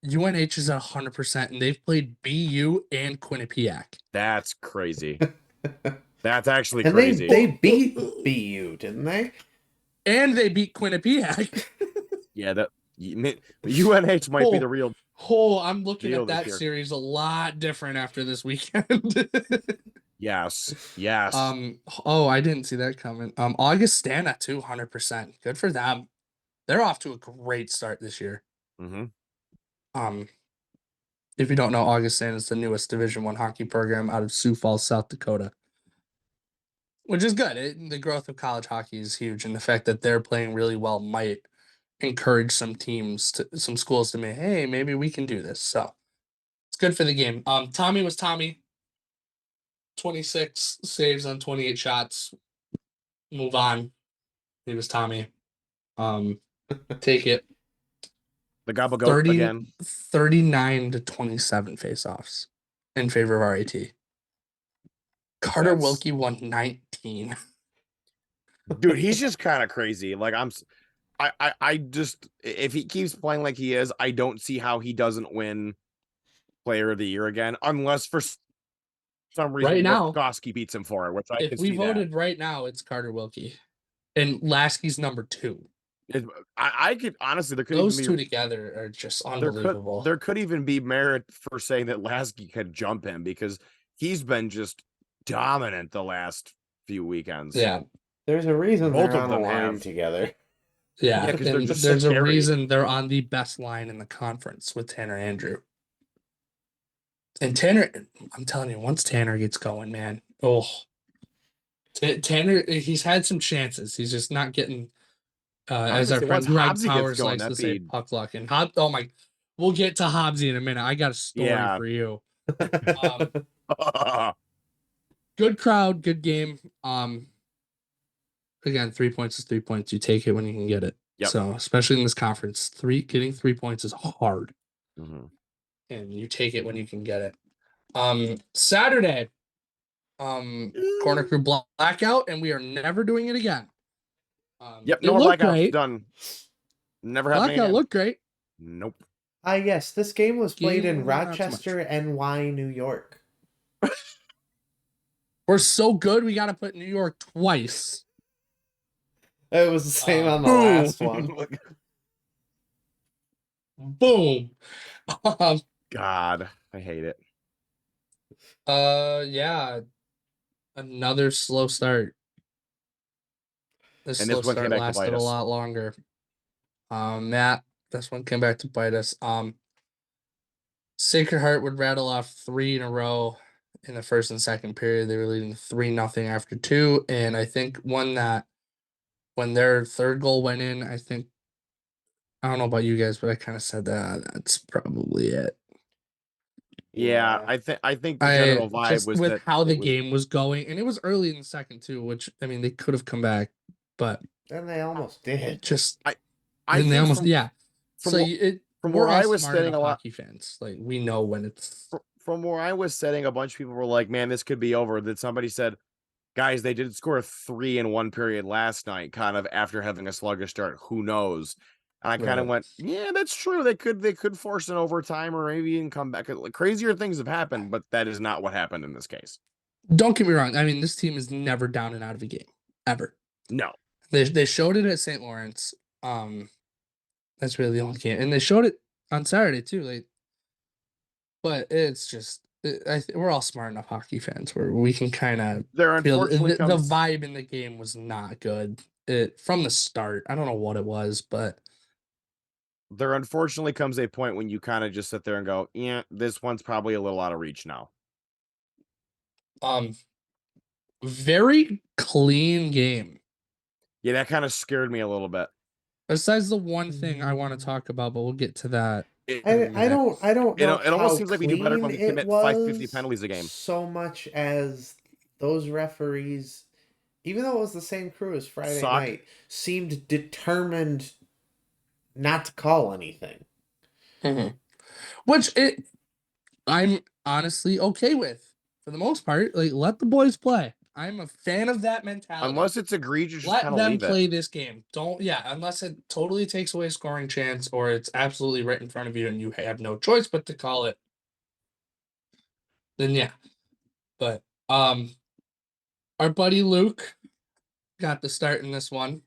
UNH is at 100%, and they've played BU and Quinnipiac. That's crazy. That's actually And crazy. they beat BU, didn't they? And they beat Quinnipiac. Yeah, that UNH might be the real. Oh, I'm looking deal at this that year. series a lot different after this weekend. Yes. Oh, I didn't see that coming. Augustana 200%. Good for them. They're off to a great start this year. Mm-hmm. If you don't know, Augustana is the newest Division I hockey program out of Sioux Falls, South Dakota, which is good. The growth of college hockey is huge, and the fact that they're playing really well might encourage some schools to say, hey, maybe we can do this. So it's good for the game. Tommy was Tommy. 26 saves on 28 shots. Move on. He was Tommy. Take it. The Gobble Goat again. 39 to 27 faceoffs in favor of RAT. Carter Wilkie won 19. Dude, he's just kind of crazy. Like I just, if he keeps playing like he is, I don't see how he doesn't win Player of the Year again, unless for some reason Right now, Lasky beats him for it. Which I if can we see voted right now, it's Carter Wilkie, and Lasky's number 2. I could honestly, there could those even two together are just unbelievable. There could even be merit for saying that Lasky could jump him because he's been just dominant the last few weekends. Yeah, there's a reason Both they're of on a them line have together. Yeah, because they're just there's so a scary. reason they're on the best line in the conference with Tanner Andrew. And Tanner, I'm telling you, once Tanner gets going, man, Tanner, he's had some chances. He's just not getting, as our friend Greg Powers likes to say, puck luck. And we'll get to Hobbsy in a minute. I got a story for you. Good crowd, good game. Again, 3 points is 3 points. You take it when you can get it. Yep. So, especially in this conference, getting 3 points is hard. Mm-hmm. And you take it when you can get it. Saturday, corner crew blackout, and we are never doing it again. Yep, no more blackouts. Done. Never happened again. Blackout looked great. Nope. Yes, this game was played in Rochester, NY, New York. We're so good, we got to put New York twice. It was the same on the last one. Boom. God, I hate it. Yeah. Another slow start. This slow start lasted a lot longer. This one came back to bite us. Sacred Heart would rattle off 3 in a row in the first and second period. They were leading 3-0 after 2. And I think when their third goal went in, I don't know about you guys, but I kind of said that's probably it. Yeah, I think the general vibe was with how the game was going, and it was early in the second too, which I mean they could have come back, but then they almost did. From where I was sitting, a lot hockey fans we know when it's from where I was sitting. A bunch of people were like, "Man, this could be over." That somebody said, "Guys, they did score 3 in one period last night, kind of after having a sluggish start. Who knows?" And I kind of went, "Yeah, that's true. They could force an overtime or maybe even come back. Like, crazier things have happened, but that is not what happened in this case." Don't get me wrong. I mean, this team is never down and out of a game ever. No, they showed it at St. Lawrence. That's really the only game, and they showed it on Saturday too. But it's just we're all smart enough hockey fans where we can kind of feel the vibe in the game was not good from the start. I don't know what it was, but there unfortunately comes a point when you kind of just sit there and go, "Yeah, this one's probably a little out of reach now." Very clean game. Yeah, that kind of scared me a little bit. Besides the one thing I want to talk about, but we'll get to that. I don't know. It almost seems like we do better when we commit 550 penalties a game. So much as those referees even though it was the same crew as Friday Suck. night, seemed determined not to call anything. Which I'm honestly okay with for the most part. Like, let the boys play. I'm a fan of that mentality. Unless it's egregious, just let kind of them leave play it. this game. Unless it totally takes away a scoring chance or it's absolutely right in front of you and you have no choice but to call it. Then yeah. But our buddy Luke got the start in this one.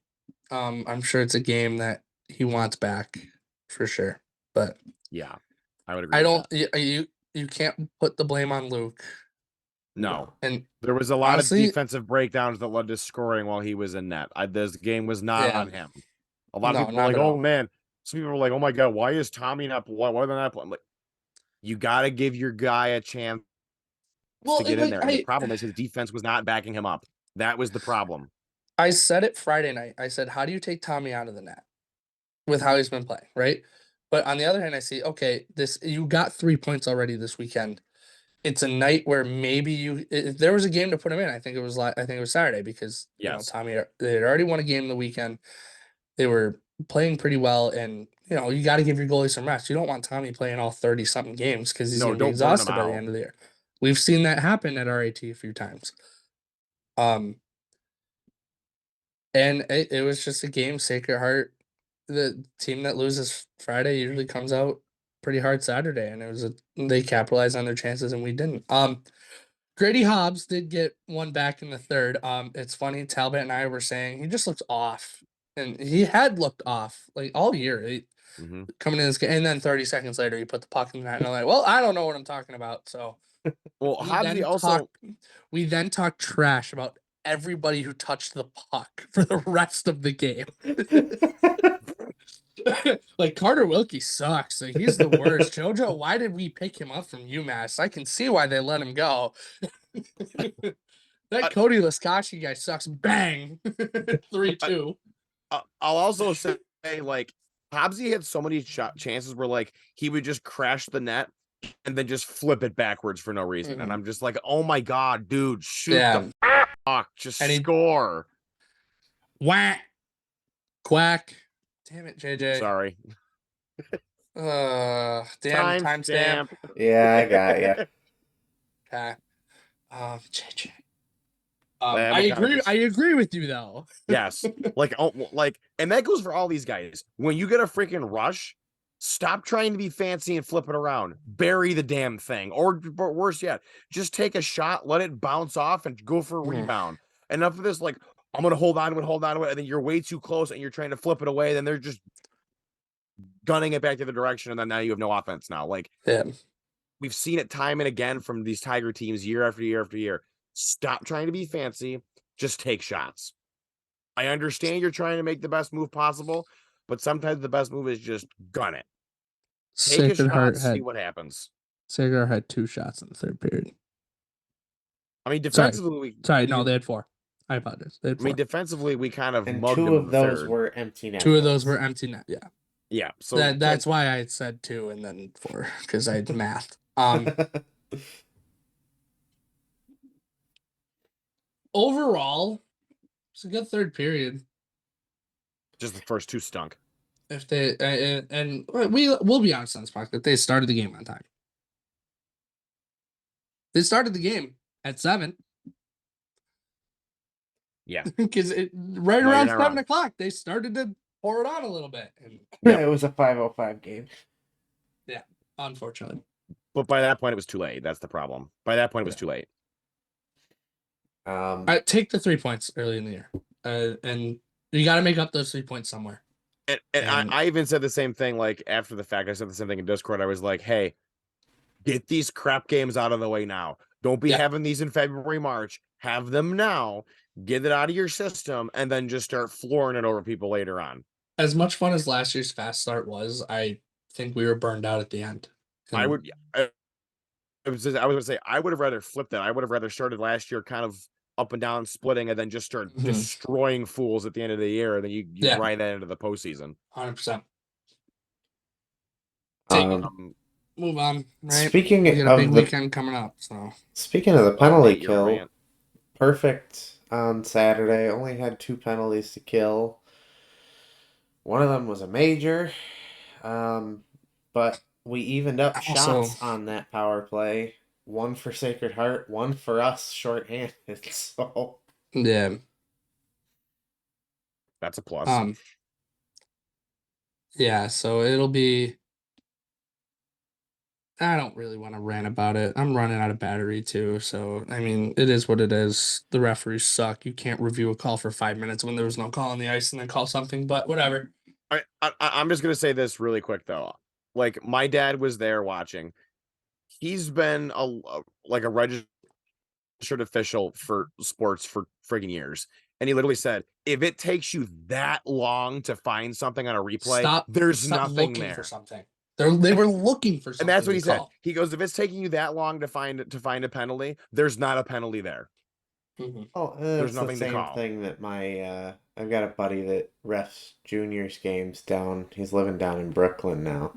I'm sure it's a game that he wants back for sure. But Yeah, I would agree. I with don't. that. You can't put the blame on Luke. No. And There was a lot honestly, of defensive breakdowns that led to scoring while he was in net. This game was not yeah, on him. A lot of no, people were not like, at "Oh all. man," some people were like, "Oh my god, why is Tommy not? Why are they not playing?" Like, you got to give your guy a chance Well, to get in like there. And the problem is his defense was not backing him up. That was the problem. I said it Friday night. I said, how do you take Tommy out of the net with how he's been playing, right? But on the other hand, I see, okay, you got 3 points already this weekend. It's a night where maybe if there was a game to put him in, I think it was Saturday because Yes. Tommy, they had already won a game the weekend. They were playing pretty well, and you got to give your goalie some rest. You don't want Tommy playing all 30-something games because he's No, going to be don't burn him exhausted by the out. end of the year. We've seen that happen at RAT a few times. And it was just a game. Sacred Heart, the team that loses Friday, usually comes out pretty hard Saturday, and they capitalized on their chances, and we didn't. Grady Hobbs did get one back in the third. It's funny. Talbot and I were saying he just looks off, and he had looked off like all year. Coming in this game, and then 30 seconds later, he put the puck in the net, and I'm like, well, I don't know what I'm talking about. So Well, we Hobbsy then also talked trash about everybody who touched the puck for the rest of the game. Like, Carter Wilkie sucks. Like, he's the worst. JoJo, why did we pick him up from UMass? I can see why they let him go. That Cody Laskashi guy sucks. Bang. 3-2. I'll also say, like, Hobbsy had so many chances where, like, he would just crash the net and then just flip it backwards for no reason. And I'm just like, oh my god, dude, shoot the fuck, just score. Whack. Quack. Damn it, JJ. Sorry. Damn timestamp. Yeah, I got you. Okay. JJ. I'm I kinda agree. I agree with you though. Yes. And that goes for all these guys. When you get a freaking rush, stop trying to be fancy and flip it around. Bury the damn thing. Or worse yet, just take a shot, let it bounce off, and go for a rebound. Enough of this, like, I'm gonna hold on to it, and then you're way too close and you're trying to flip it away, then they're just gunning it back to the direction, and then now you have no offense now. Like, we've seen it time and again from these Tiger teams year after year after year. Stop trying to be fancy, just take shots. I understand you're trying to make the best move possible, but sometimes the best move is just gun it. Take a shot, see what happens. Sacred Heart had 2 shots in the third period. I mean, defensively, no, they had 4. I apologize. They had 4. Defensively, we kind of And mugged 2 them of in the those third. were empty net. 2 of those were empty net. Yeah. Yeah. So that's why I said 2 and then 4 because I had math. Overall, it's a good third period. Just the first 2 stunk. If they and we'll be honest on this podcast, they started the game on time. They started the game at 7. Yeah. Because around 7 o'clock, they started to pour it on a little bit. And It was a 5:05 game. Yeah, unfortunately. But by that point, it was too late. That's the problem. By that point, it was too late. Take the 3 points early in the year. And you got to make up those 3 points somewhere. And I even said the same thing, like, after the fact. I said the same thing in Discord. I was like, hey, get these crap games out of the way now. Don't be having these in February, March. Have them now. Get it out of your system, and then just start flooring it over people later on. As much fun as last year's fast start was, I think we were burned out at the end. I was going to say, I would have rather flipped that. I would have rather started last year kind of up and down, splitting, and then just start destroying fools at the end of the year, and then you ride that into the postseason. 100%. Move on. Right? Speaking we got a big of weekend coming up. So speaking of the penalty kill, perfect on Saturday. Only had 2 penalties to kill. One of them was a major, but we evened up Also, shots on that power play. One for Sacred Heart, one for us shorthanded. So yeah. That's a plus. Um, yeah, so it'll be. I don't really want to rant about it. I'm running out of battery too, so I mean, it is what it is. The referees suck. You can't review a call for 5 minutes when there was no call on the ice and then call something, but whatever. I'm just gonna say this really quick though. Like my dad was there watching. He's been like a registered official for sports for friggin' years. And he literally said, if it takes you that long to find something on a replay, there's Stop nothing looking for there. something. They were looking for And something that's what to he said. call. He goes, if it's taking you that long to find a penalty, there's not a penalty there. Mhm. oh, There's it's the nothing to same call. thing that I've got a buddy that refs juniors games down. He's living down in Brooklyn now.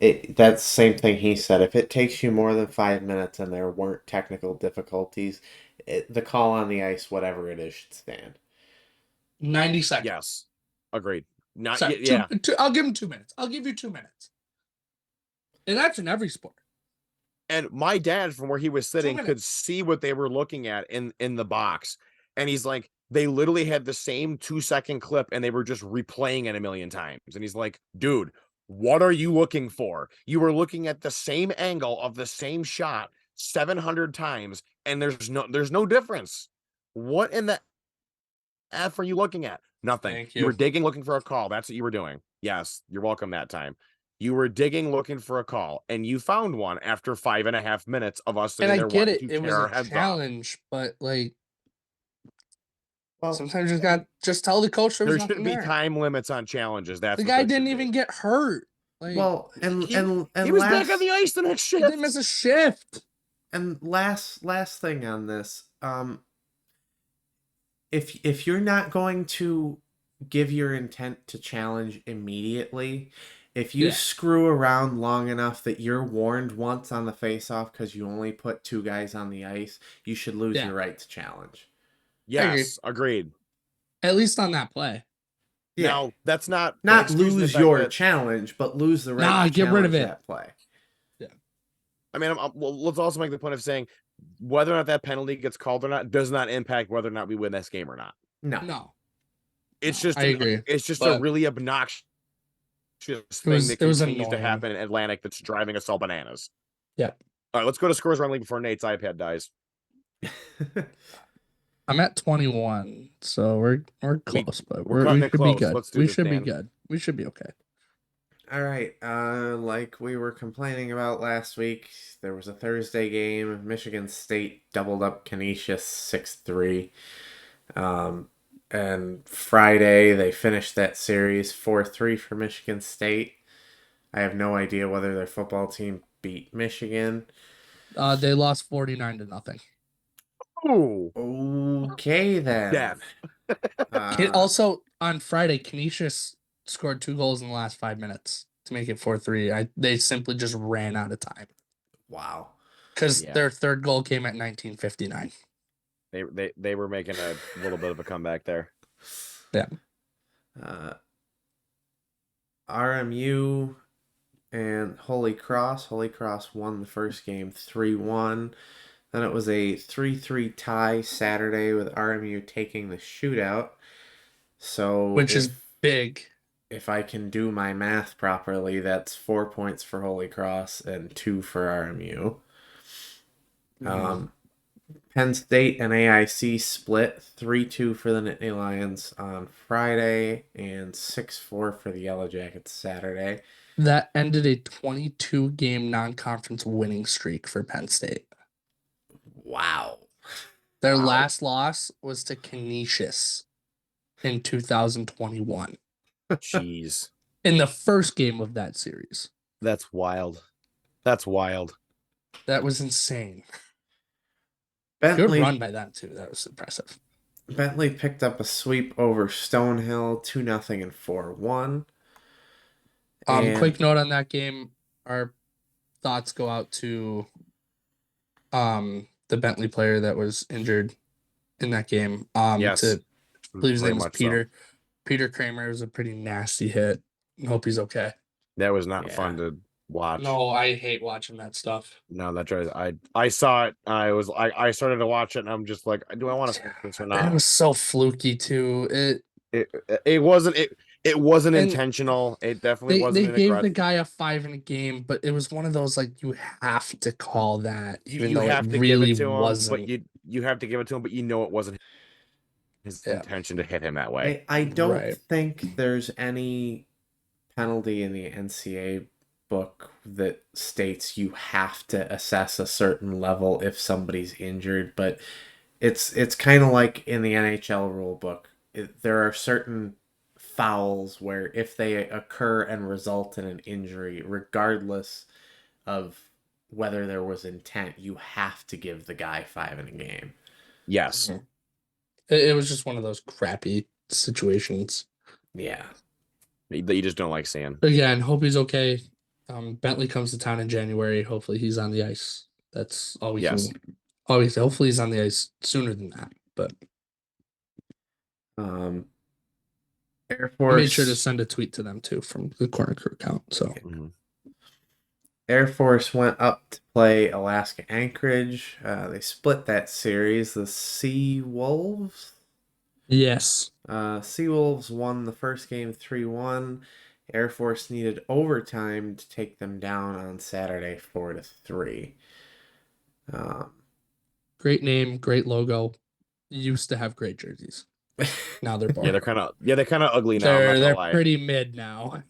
That's the same thing he said. If it takes you more than 5 minutes and there weren't technical difficulties, the call on the ice, whatever it is, should stand. 90 seconds. Yes. Agreed. Not Sorry, yeah. I'll give him 2 minutes. I'll give you 2 minutes. And that's in every sport. And my dad, from where he was sitting, 2 minutes. could see what they were looking at in the box. And he's like, they literally had the same 2-second clip and they were just replaying it a million times. And he's like, dude, what are you looking for? You were looking at the same angle of the same shot 700 times, and there's no difference. What in the F are you looking at? Nothing. Thank You were you. digging looking for a call. That's what you were doing. Yes, you're welcome that time. You were digging looking for a call, and you found one after 5.5 minutes of us And sitting I there get wanting it. to It tear was a our heads off. challenge, but like Well, sometimes you got just tell the coach there was There nothing shouldn't be there. time limits on challenges. That's The what guy there didn't should even be. get hurt. Like well, and He, and he and was back on the last ice the next he didn't miss shift. a shift. and last thing on this, if you're not going to give your intent to challenge immediately, if you Yeah. screw around long enough that you're warned once on the face-off because you only put 2 guys on the ice, you should lose Yeah. your right to challenge. I agree. Yes, agreed. At least on that play. Yeah, Now that's not not excusing the lose fact your that challenge, but lose the right Nah, to get rid of challenge it. that play. Yeah. I mean, well, let's also make the point of saying whether or not that penalty gets called or not does not impact whether or not we win this game or not. No. No. It's No, just I agree. it's just a But really obnoxious it thing that was continues to annoying. happen in Atlantic that's driving us all bananas. Yeah. All right, let's go to scores around league before Nate's iPad dies. I'm at 21, so we're close, but We're cutting we it should be close. good. Let's do We this, should be Dan. good. We should be okay. All right, like we were complaining about last week, there was a Thursday game. Michigan State doubled up Canisius 6-3. And Friday they finished that series 4-3 for Michigan State. I have no idea whether their football team beat Michigan. They lost 49-0. Ooh, Okay then. death. Also on Friday, Canisius scored 2 goals in the last 5 minutes to make it 4-3. They simply just ran out of time Wow. because Yeah. their third goal came at 19:59. They were making a little bit of a comeback there. Yeah. RMU and Holy Cross. Holy Cross won the first game 3-1. Then it was a 3-3 tie Saturday with RMU taking the shootout. So Which is big. if I can do my math properly, that's 4 points for Holy Cross and 2 for RMU. Penn State and AIC split 3-2 for the Nittany Lions on Friday and 6-4 for the Yellow Jackets Saturday. That ended a 22-game non-conference winning streak for Penn State. Wow. Their last loss was to Canisius in 2021 Jeez, in the first game of that series. that's wild. That's wild. That was insane. Bentley, Good run by them too. That was impressive. Bentley picked up a sweep over Stonehill 2-0 and 4-1. Quick note on that game. Our thoughts go out to the Bentley player that was injured in that game. Yes. To I believe his Very name was much so. Peter. Peter Kramer. It was a pretty nasty hit. I hope he's okay. That was not Yeah. fun to watch. No, I hate watching that stuff. No, that's right. I saw it. I started to watch it, and I'm just like, do I want to finish this or It not? was so fluky too. It wasn't it wasn't And intentional. It definitely they wasn't an gave the aggressive. guy a 5 in a game, but it was one of those like you have to call that, even You though it have to give really it to him, but wasn't. you have to give it to him, but you know it wasn't his Yeah, intention to hit him that way. I don't right. think there's any penalty in the NCAA book that states you have to assess a certain level if somebody's injured, but it's kind of like in the NHL rule book. There are certain fouls where if they occur and result in an injury, regardless of whether there was intent, you have to give the guy 5 in a game. Yes. Mhm. It was just one of those crappy situations. Yeah. That you just don't like seeing. Again, hope he's okay. Bentley comes to town in January. Hopefully he's on the ice. That's all we Yes. can. Always, hopefully he's on the ice sooner than that. But Air I Force made sure to send a tweet to them too from the corner crew account. So Mhm. Air Force went up to play Alaska Anchorage. They split that series. The Sea Wolves. yes, Sea Wolves won the first game 3-1. Air Force needed overtime to take them down on Saturday 4-3. great name, great logo. Used to have great jerseys. Now they're boring. They're kind of ugly now. I'm not They're gonna lie. pretty mid now.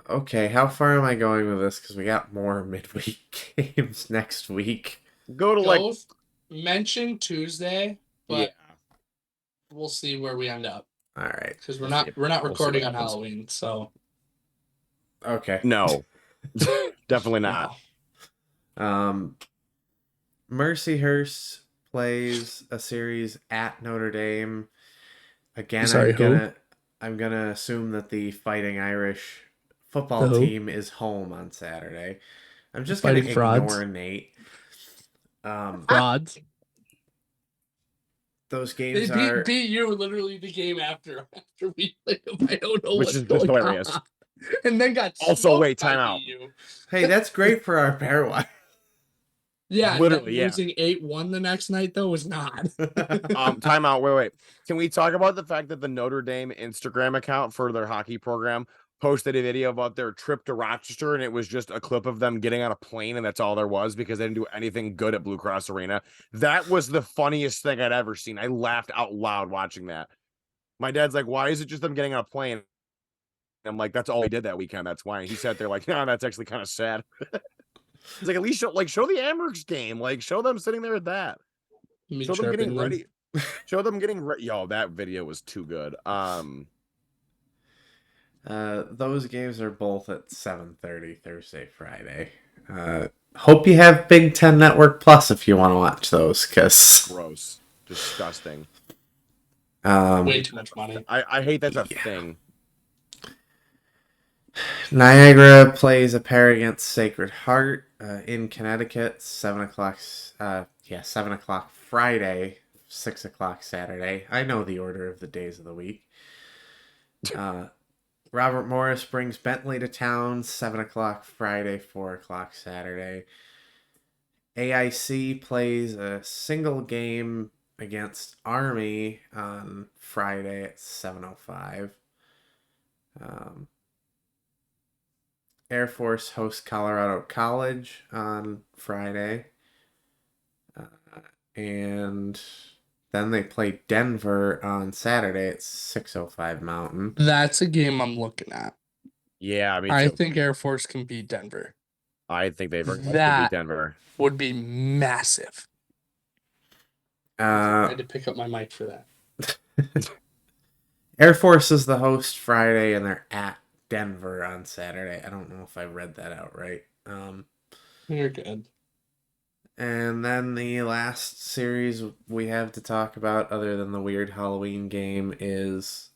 Okay, how far am I going with this? Because we got more midweek games next week. Go to like Both mention Tuesday, yeah. but we'll see where we end up All right. because we're We'll see. not We'll see recording what on happens. Halloween, so Okay. No, definitely not. No. Mercyhurst plays a series at Notre Dame. Again, sorry, I'm gonna assume that the Fighting Irish football The who? team is home on Saturday. I'm just Fighting gonna frauds. ignore Nate. Frauds. Those They games are beat you literally the game after we played them. I don't know Which what's is just going hilarious. on. And then got Also, smoked wait, by time out. BU. hey, that's great for our pairwise. Yeah, Literally, yeah. losing 8-1 the next night though was not. Time out. Wait. Can we talk about the fact that the Notre Dame Instagram account for their hockey program posted a video about their trip to Rochester, and it was just a clip of them getting on a plane, and that's all there was because they didn't do anything good at Blue Cross Arena. That was the funniest thing I'd ever seen. I laughed out loud watching that. My dad's like, "Why is it just them getting on a plane?" I'm like, "That's all they did that weekend. That's why." And he sat there like, "No, that's actually kind of sad." He's like, "At least show the Amherst game. Like, show them sitting there at that. Me Show them getting chirping them. ready." Show them getting ready. Yo, that video was too good. Those games are both at 7:30 Thursday, Friday. Hope you have Big Ten Network Plus if you want to watch those, because Gross. Disgusting. Way too much money. I hate that's a thing. Niagara plays a pair against Sacred Heart in Connecticut, 7 o'clock. 7 o'clock Friday, 6 o'clock Saturday. I know the order of the days of the week. Robert Morris brings Bentley to town, 7 o'clock Friday, 4 o'clock Saturday. AIC plays a single game against Army on Friday at 7:05. Air Force hosts Colorado College on Friday. And then they play Denver on Saturday at 6:05 Mountain. That's a game I'm looking at. Yeah, me too. I think Air Force can beat Denver. I think they very much could That- beat Denver. Would be massive. I had to pick up my mic for that. Air Force is the host Friday, and they're at Denver on Saturday. I don't know if I read that out right. You're good. And then the last series we have to talk about, other than the weird Halloween game, is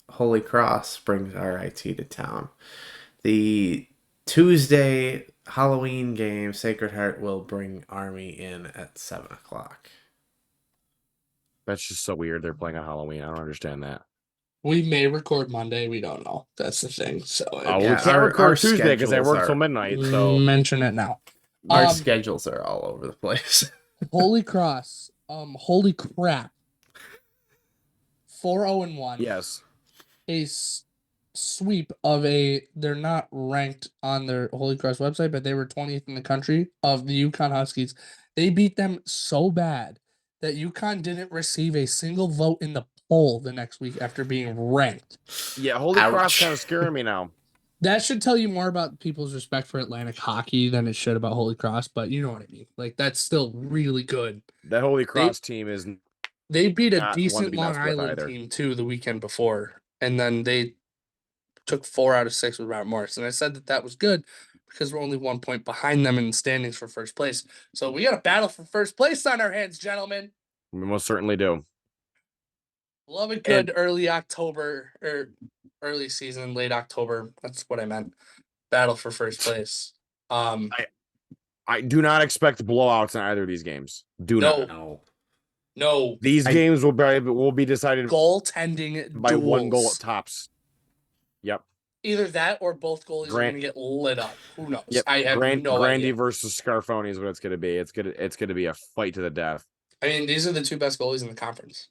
Holy Cross brings RIT to town. The Tuesday Halloween game, Sacred Heart will bring Army in at 7 o'clock. That's just so weird. They're playing on Halloween. I don't understand that. We may record Monday. We don't know. That's the thing. So Oh, Yeah, we can't our record Tuesday because I schedules work till are- midnight. So mention it now. Our schedules are all over the place. Holy Cross. Holy crap. 4-0-1. yes, A sweep of they're not ranked on their Holy Cross website, but they were 20th in the country of the UConn Huskies. They beat them so bad that UConn didn't receive a single vote in the poll the next week after being ranked. yeah. Holy Cross Ouch. kind of scaring me now. That should tell you more about people's respect for Atlantic hockey than it should about Holy Cross, but you know what I mean. Like, that's still really good. That Holy Cross team is They beat a not one to decent be Long messed with Island either. team too the weekend before, and then they took 4 out of 6 with Robert Morris. And I said that was good because we're only 1 point behind them in the standings for first place. So we got a battle for first place on our hands, gentlemen. We most certainly do. Love a good early October or early season, late October. That's what I meant. Battle for first place. I do not expect blowouts in either of these games. No. These games will be decided Goaltending by duels. 1 goal at tops. Yep. Either that or both goalies are going to get lit up. Who knows? Yep. I have no Grandy idea. versus Scarfoni is what it's going to be. It's going to be a fight to the death. I mean, these are the 2 best goalies in the conference.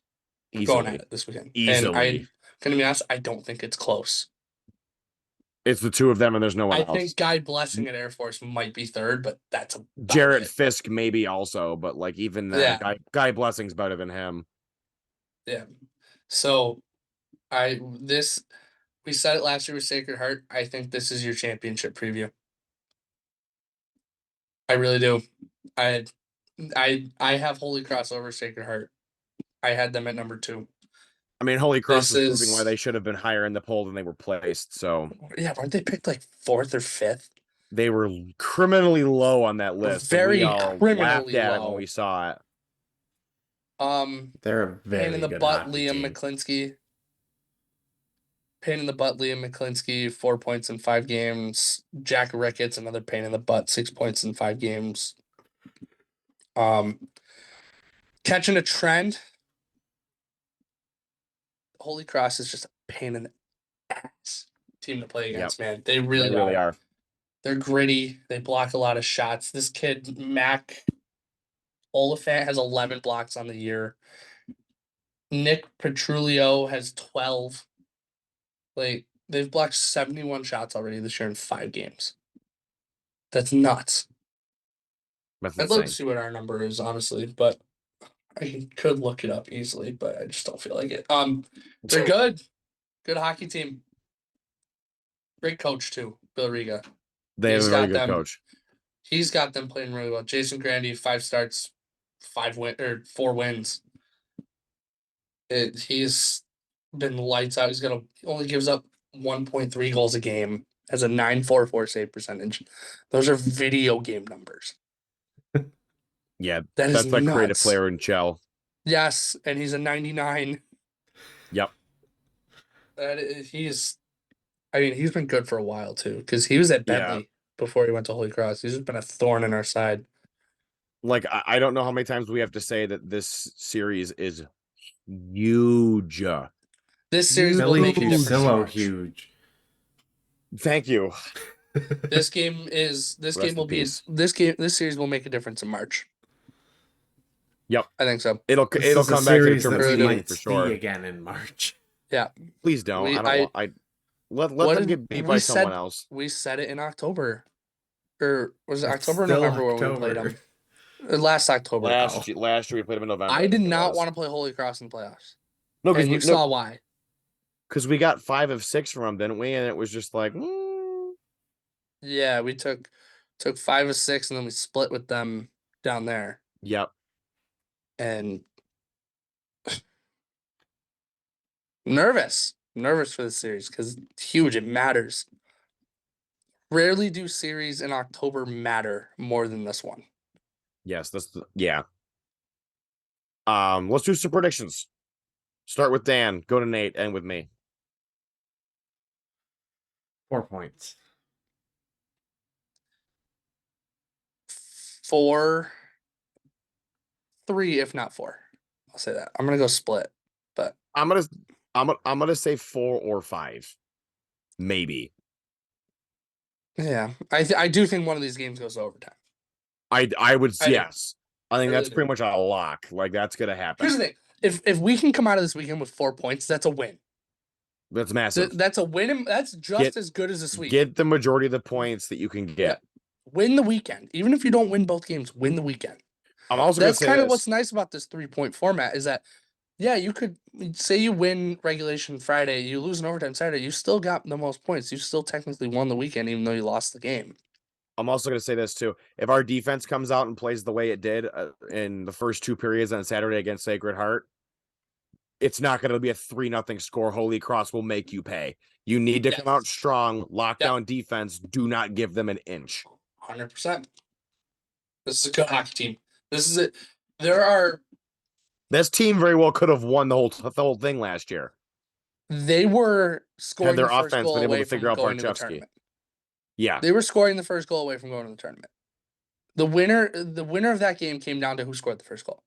Easily. Going at it this weekend. Easily. And I'm going to be honest, I don't think it's close. It's the 2 of them, and there's no one else. I think Guy Blessing at Air Force might be 3rd, but that's Jarrett Fisk maybe also, but like even that Guy Blessing's better than him. Yeah. So we said it last year with Sacred Heart. I think this is your championship preview. I really do. I have Holy Cross over Sacred Heart. I had them at number 2. I mean, Holy Cross is proving why they should have been higher in the poll than they were placed. So yeah, weren't they picked like 4th or 5th? They were criminally low on that list. Very we all laughed at it when we saw it. They're a very pain in the good butt, hockey Liam team. McClinsky. Pain in the butt, Liam McClinsky, 4 points in 5 games. Jack Ricketts, another pain in the butt, 6 points in 5 games. Catching a trend. Holy Cross is just a pain in the ass team to play against, man. They really are. They're gritty. They block a lot of shots. This kid, Mac Oliphant, has 11 blocks on the year. Nick Petrulio has 12. Like, they've blocked 71 shots already this year in 5 games. That's nuts. I'd love to see what our number is, honestly, but I could look it up easily, but I just don't feel like it. They're good. Good hockey team. Great coach, too, Bill Riga. They have a very good coach. He's got them playing really well. Jason Grandy, 5 starts, 4 wins. He's been lights out. He only gives up 1.3 goals a game. Has a 9.44 save percentage. Those are video game numbers. Yeah, that's like creative player in Chell. Yes, and he's a 99. Yep. He's been good for a while too, because he was at Bentley before he went to Holy Cross. He's just been a thorn in our side. Like, I don't know how many times we have to say that this series is huge. This series will make a difference. Huge. Thank you. This series will make a difference in March. Yep, I think so. It'll come back to the tournament for sure. Again in March. Yeah. Please don't. Let them get beat by someone else. We said it in October, or was it October or November when we played them? Last October. Last year we played them in November. I did not want to play Holy Cross in the playoffs. No, because you saw why. Because we got 5 of 6 from them, didn't we? And it was just like, yeah, we took 5 of 6, and then we split with them down there. Yep. And nervous for the series because it's huge. It matters. Rarely do series in October matter more than this one. Yes, let's do some predictions. Start with Dan, go to Nate, end with me. 4 points. 4-3, if not 4. I'll say that. I'm gonna go split, but I'm gonna say 4 or 5, maybe. yeah, I do think one of these games goes to overtime. I would I do. yes. I think I that's really do. pretty much a lock. Like that's gonna happen. Here's the thing: if we can come out of this weekend with 4 points, that's a win. That's massive. That's a win. And that's just as good as a sweep. Get the majority of the points that you can get. Yeah. Win the weekend, even if you don't win both games. Win the weekend. I'm also That's gonna say kind of this. what's nice about this 3-point format is that, yeah, you could say you win regulation Friday, you lose an overtime Saturday, you still got the most points. You still technically won the weekend, even though you lost the game. I'm also going to say this too. If our defense comes out and plays the way it did in the first 2 periods on Saturday against Sacred Heart, it's not going to be a 3-0 score. Holy Cross will make you pay. You need to come out strong, lock down defense. Do not give them an inch. 100%. This is a good hockey team. This is it. This team very well could have won the whole thing last year. They were scoring their the first offense goal been able away to from figure out going to the Barchevsky. tournament. Yeah. They were scoring the first goal away from going to the tournament. The winner of that game came down to who scored the first goal.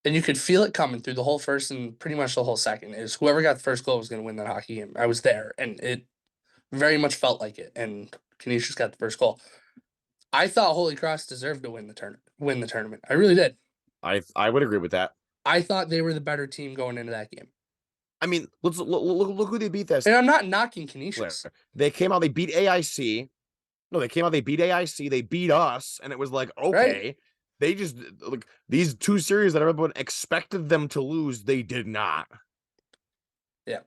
And you could feel it coming through the whole first and pretty much the whole second. Is whoever got the first goal was going to win that hockey game. I was there, and it very much felt like it. And Canisius got the first goal. I thought Holy Cross deserved to win the tournament. I really did. I would agree with that. I thought they were the better team going into that game. I mean, look who they beat this. And I'm not knocking Canisius. They came out, they beat AIC. No, they came out, they beat AIC, they beat us, and it was like, okay. Right. They just like these 2 series that everyone expected them to lose, they did not. Yeah.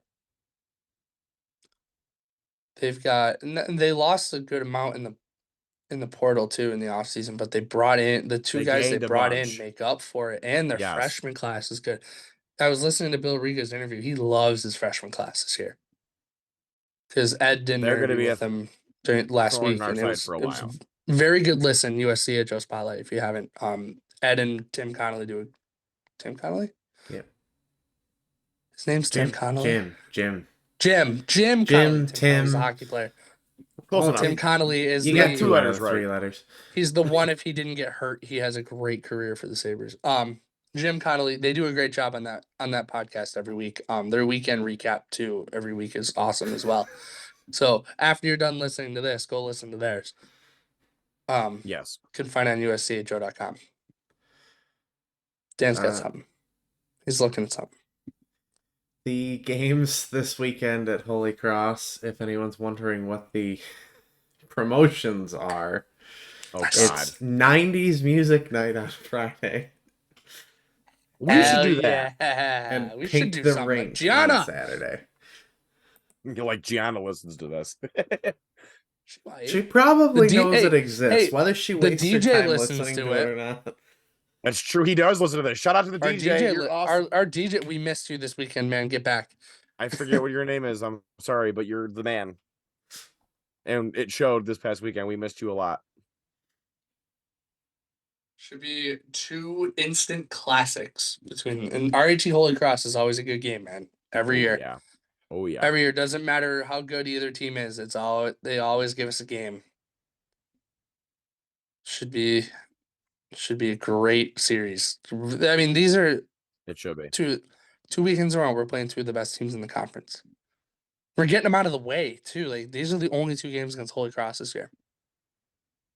They lost a good amount in the portal too in the offseason, but they brought in the 2 guys they brought in make up for it, and their freshman class is good. I was listening to Bill Riga's interview. He loves his freshman class this year because Ed didn't interview with them last week, and it was very good listen. USC at Joe Spotlight if you haven't. Ed and Tim Connolly do it. Tim Connolly? Yeah. His name's Tim Connolly. Jim Connolly. Tim Connolly's a hockey player. Tim Connolly is you got 2 letters, 3 letters. He's the one. If he didn't get hurt, he has a great career for the Sabres. Jim Connolly, they do a great job on that podcast every week. Their weekend recap too every week is awesome as well. So after you're done listening to this, go listen to theirs. Yes. Can find on uschajoe.com. Dan's got something. He's looking at something. The games this weekend at Holy Cross, if anyone's wondering what the promotions are, it's 90s music night on Friday. We should do that. And we Paint should do the Rink Gianna on Saturday. Like Gianna listens to this. She probably knows it exists. Whether she wastes her time listens listening to it or not. That's true. He does listen to this. Shout out to the DJ. You're awesome. Our DJ, we missed you this weekend, man. Get back. I forget what your name is. I'm sorry, but you're the man. And it showed this past weekend. We missed you a lot. Should be 2 instant classics between, and RHE Holy Cross is always a good game, man. Every year. Yeah. Oh yeah. Every year. Doesn't matter how good either team is. They always give us a game. Should be a great series. I mean, these are it should be 2 weekends in a row. We're playing 2 of the best teams in the conference. We're getting them out of the way too. Like these are the only 2 games against Holy Cross this year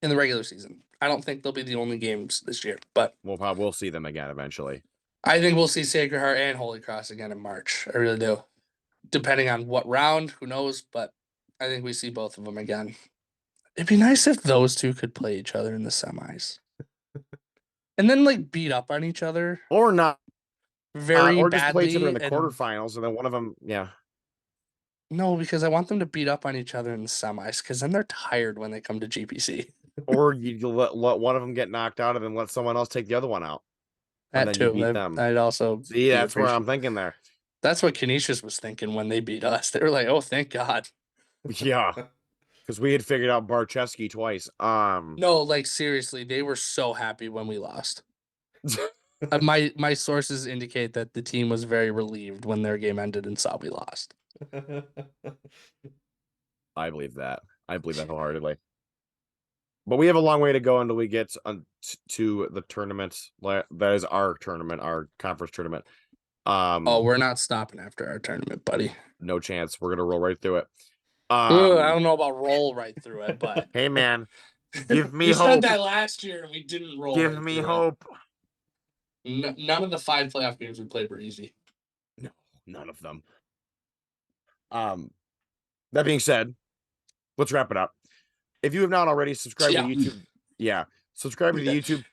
in the regular season. I don't think they'll be the only games this year, but we'll see them again eventually. I think we'll see Sacred Heart and Holy Cross again in March. I really do. Depending on what round, who knows? But I think we see both of them again. It'd be nice if those 2 could play each other in the semis. And then like beat up on each other. Or not. Or just play each other in the quarterfinals, and then one of them, yeah. No, because I want them to beat up on each other in the semis, because then they're tired when they come to GPC. Or you let one of them get knocked out and then let someone else take the other one out. That too. I'd also see. That's where I'm thinking there. That's what Canisius was thinking when they beat us. They were like, "Oh, thank God." Yeah, because we had figured out Barchevsky twice. No, like seriously, they were so happy when we lost. My sources indicate that the team was very relieved when their game ended and saw we lost. I believe that. I believe that wholeheartedly. But we have a long way to go until we get to the tournament. That is our tournament, our conference tournament. Oh, we're not stopping after our tournament, buddy. No chance. We're gonna roll right through it. I don't know about roll right through it, but Hey man, give me we hope. said that last year and we didn't roll. Give right me through hope. it. None of the 5 playoff games we played were easy. No, none of them. That being said, let's wrap it up. If you have not already, subscribe to YouTube. Yeah, subscribe to the YouTube.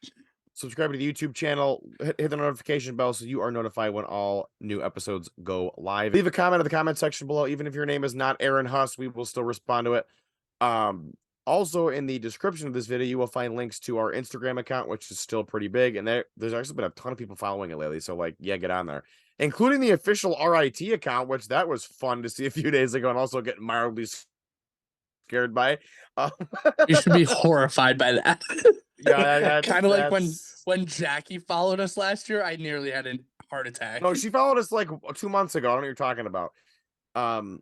Subscribe to the YouTube channel. Hit the notification bell so you are notified when all new episodes go live. Leave a comment in the comment section below. Even if your name is not Aaron Huss, we will still respond to it. Also, in the description of this video, you will find links to our Instagram account, which is still pretty big. And there's actually been a ton of people following it lately. So, like, yeah, get on there. Including the official RIT account, which that was fun to see a few days ago and also get mildly scared by. You should be horrified by that. Yeah, kind of like when Jackie followed us last year. I nearly had a heart attack. No, she followed us like 2 months ago. I don't know what you're talking about.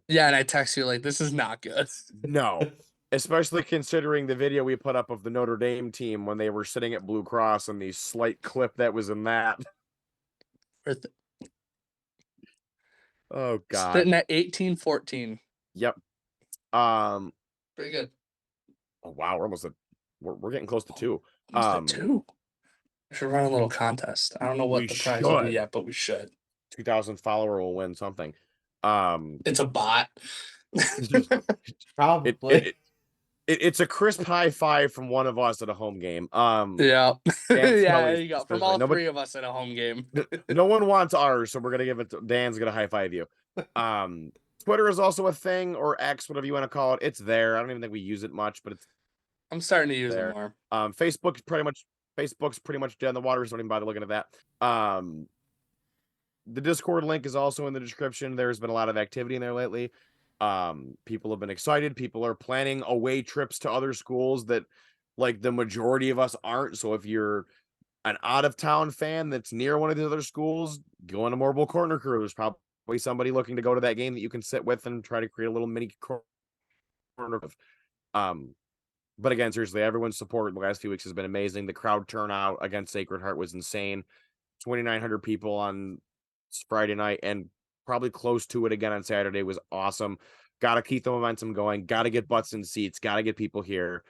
Yeah, and I text you like, this is not good. No, especially considering the video we put up of the Notre Dame team when they were sitting at Blue Cross and the slight clip that was in that. Oh God, sitting at 18-14. Yep. Pretty good. Oh wow, we're getting close to 2. Almost at 2. We should run a little contest. I don't know what the prize will be yet, but we should. 2,000 follower will win something. It's a bot. Probably. It's a crisp high five from one of us at a home game. Yeah. Dan Yeah, Scully there you go. From all specifically. 3 of us at a home game. No one wants ours, so we're gonna give it to Dan's gonna high five you. Twitter is also a thing, or X, whatever you want to call it. It's there. I don't even think we use it much, but it's I'm starting to use there. it more. Facebook's pretty much dead in the water, so don't even bother looking at that. The Discord link is also in the description. There's been a lot of activity in there lately. People have been excited. People are planning away trips to other schools that, like, the majority of us aren't. So if you're an out-of-town fan that's near one of the other schools, go on a Mobile Corner Crew. There's probably somebody looking to go to that game that you can sit with and try to create a little mini corner. But again, seriously, everyone's support the last few weeks has been amazing. The crowd turnout against Sacred Heart was insane. 2,900 people on Friday night, and probably close to it again on Saturday was awesome. Got to keep the momentum going. Got to get butts in seats. Got to get people here.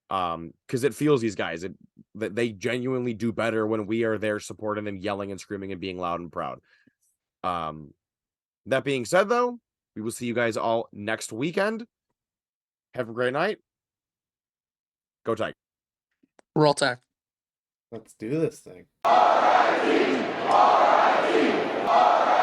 Because it feels these guys that they genuinely do better when we are there supporting them, yelling and screaming and being loud and proud. That being said, though, we will see you guys all next weekend. Have a great night. Go Tigers. Roll Tech. Let's do this thing. R-I-T, R-I-T, R-I-T.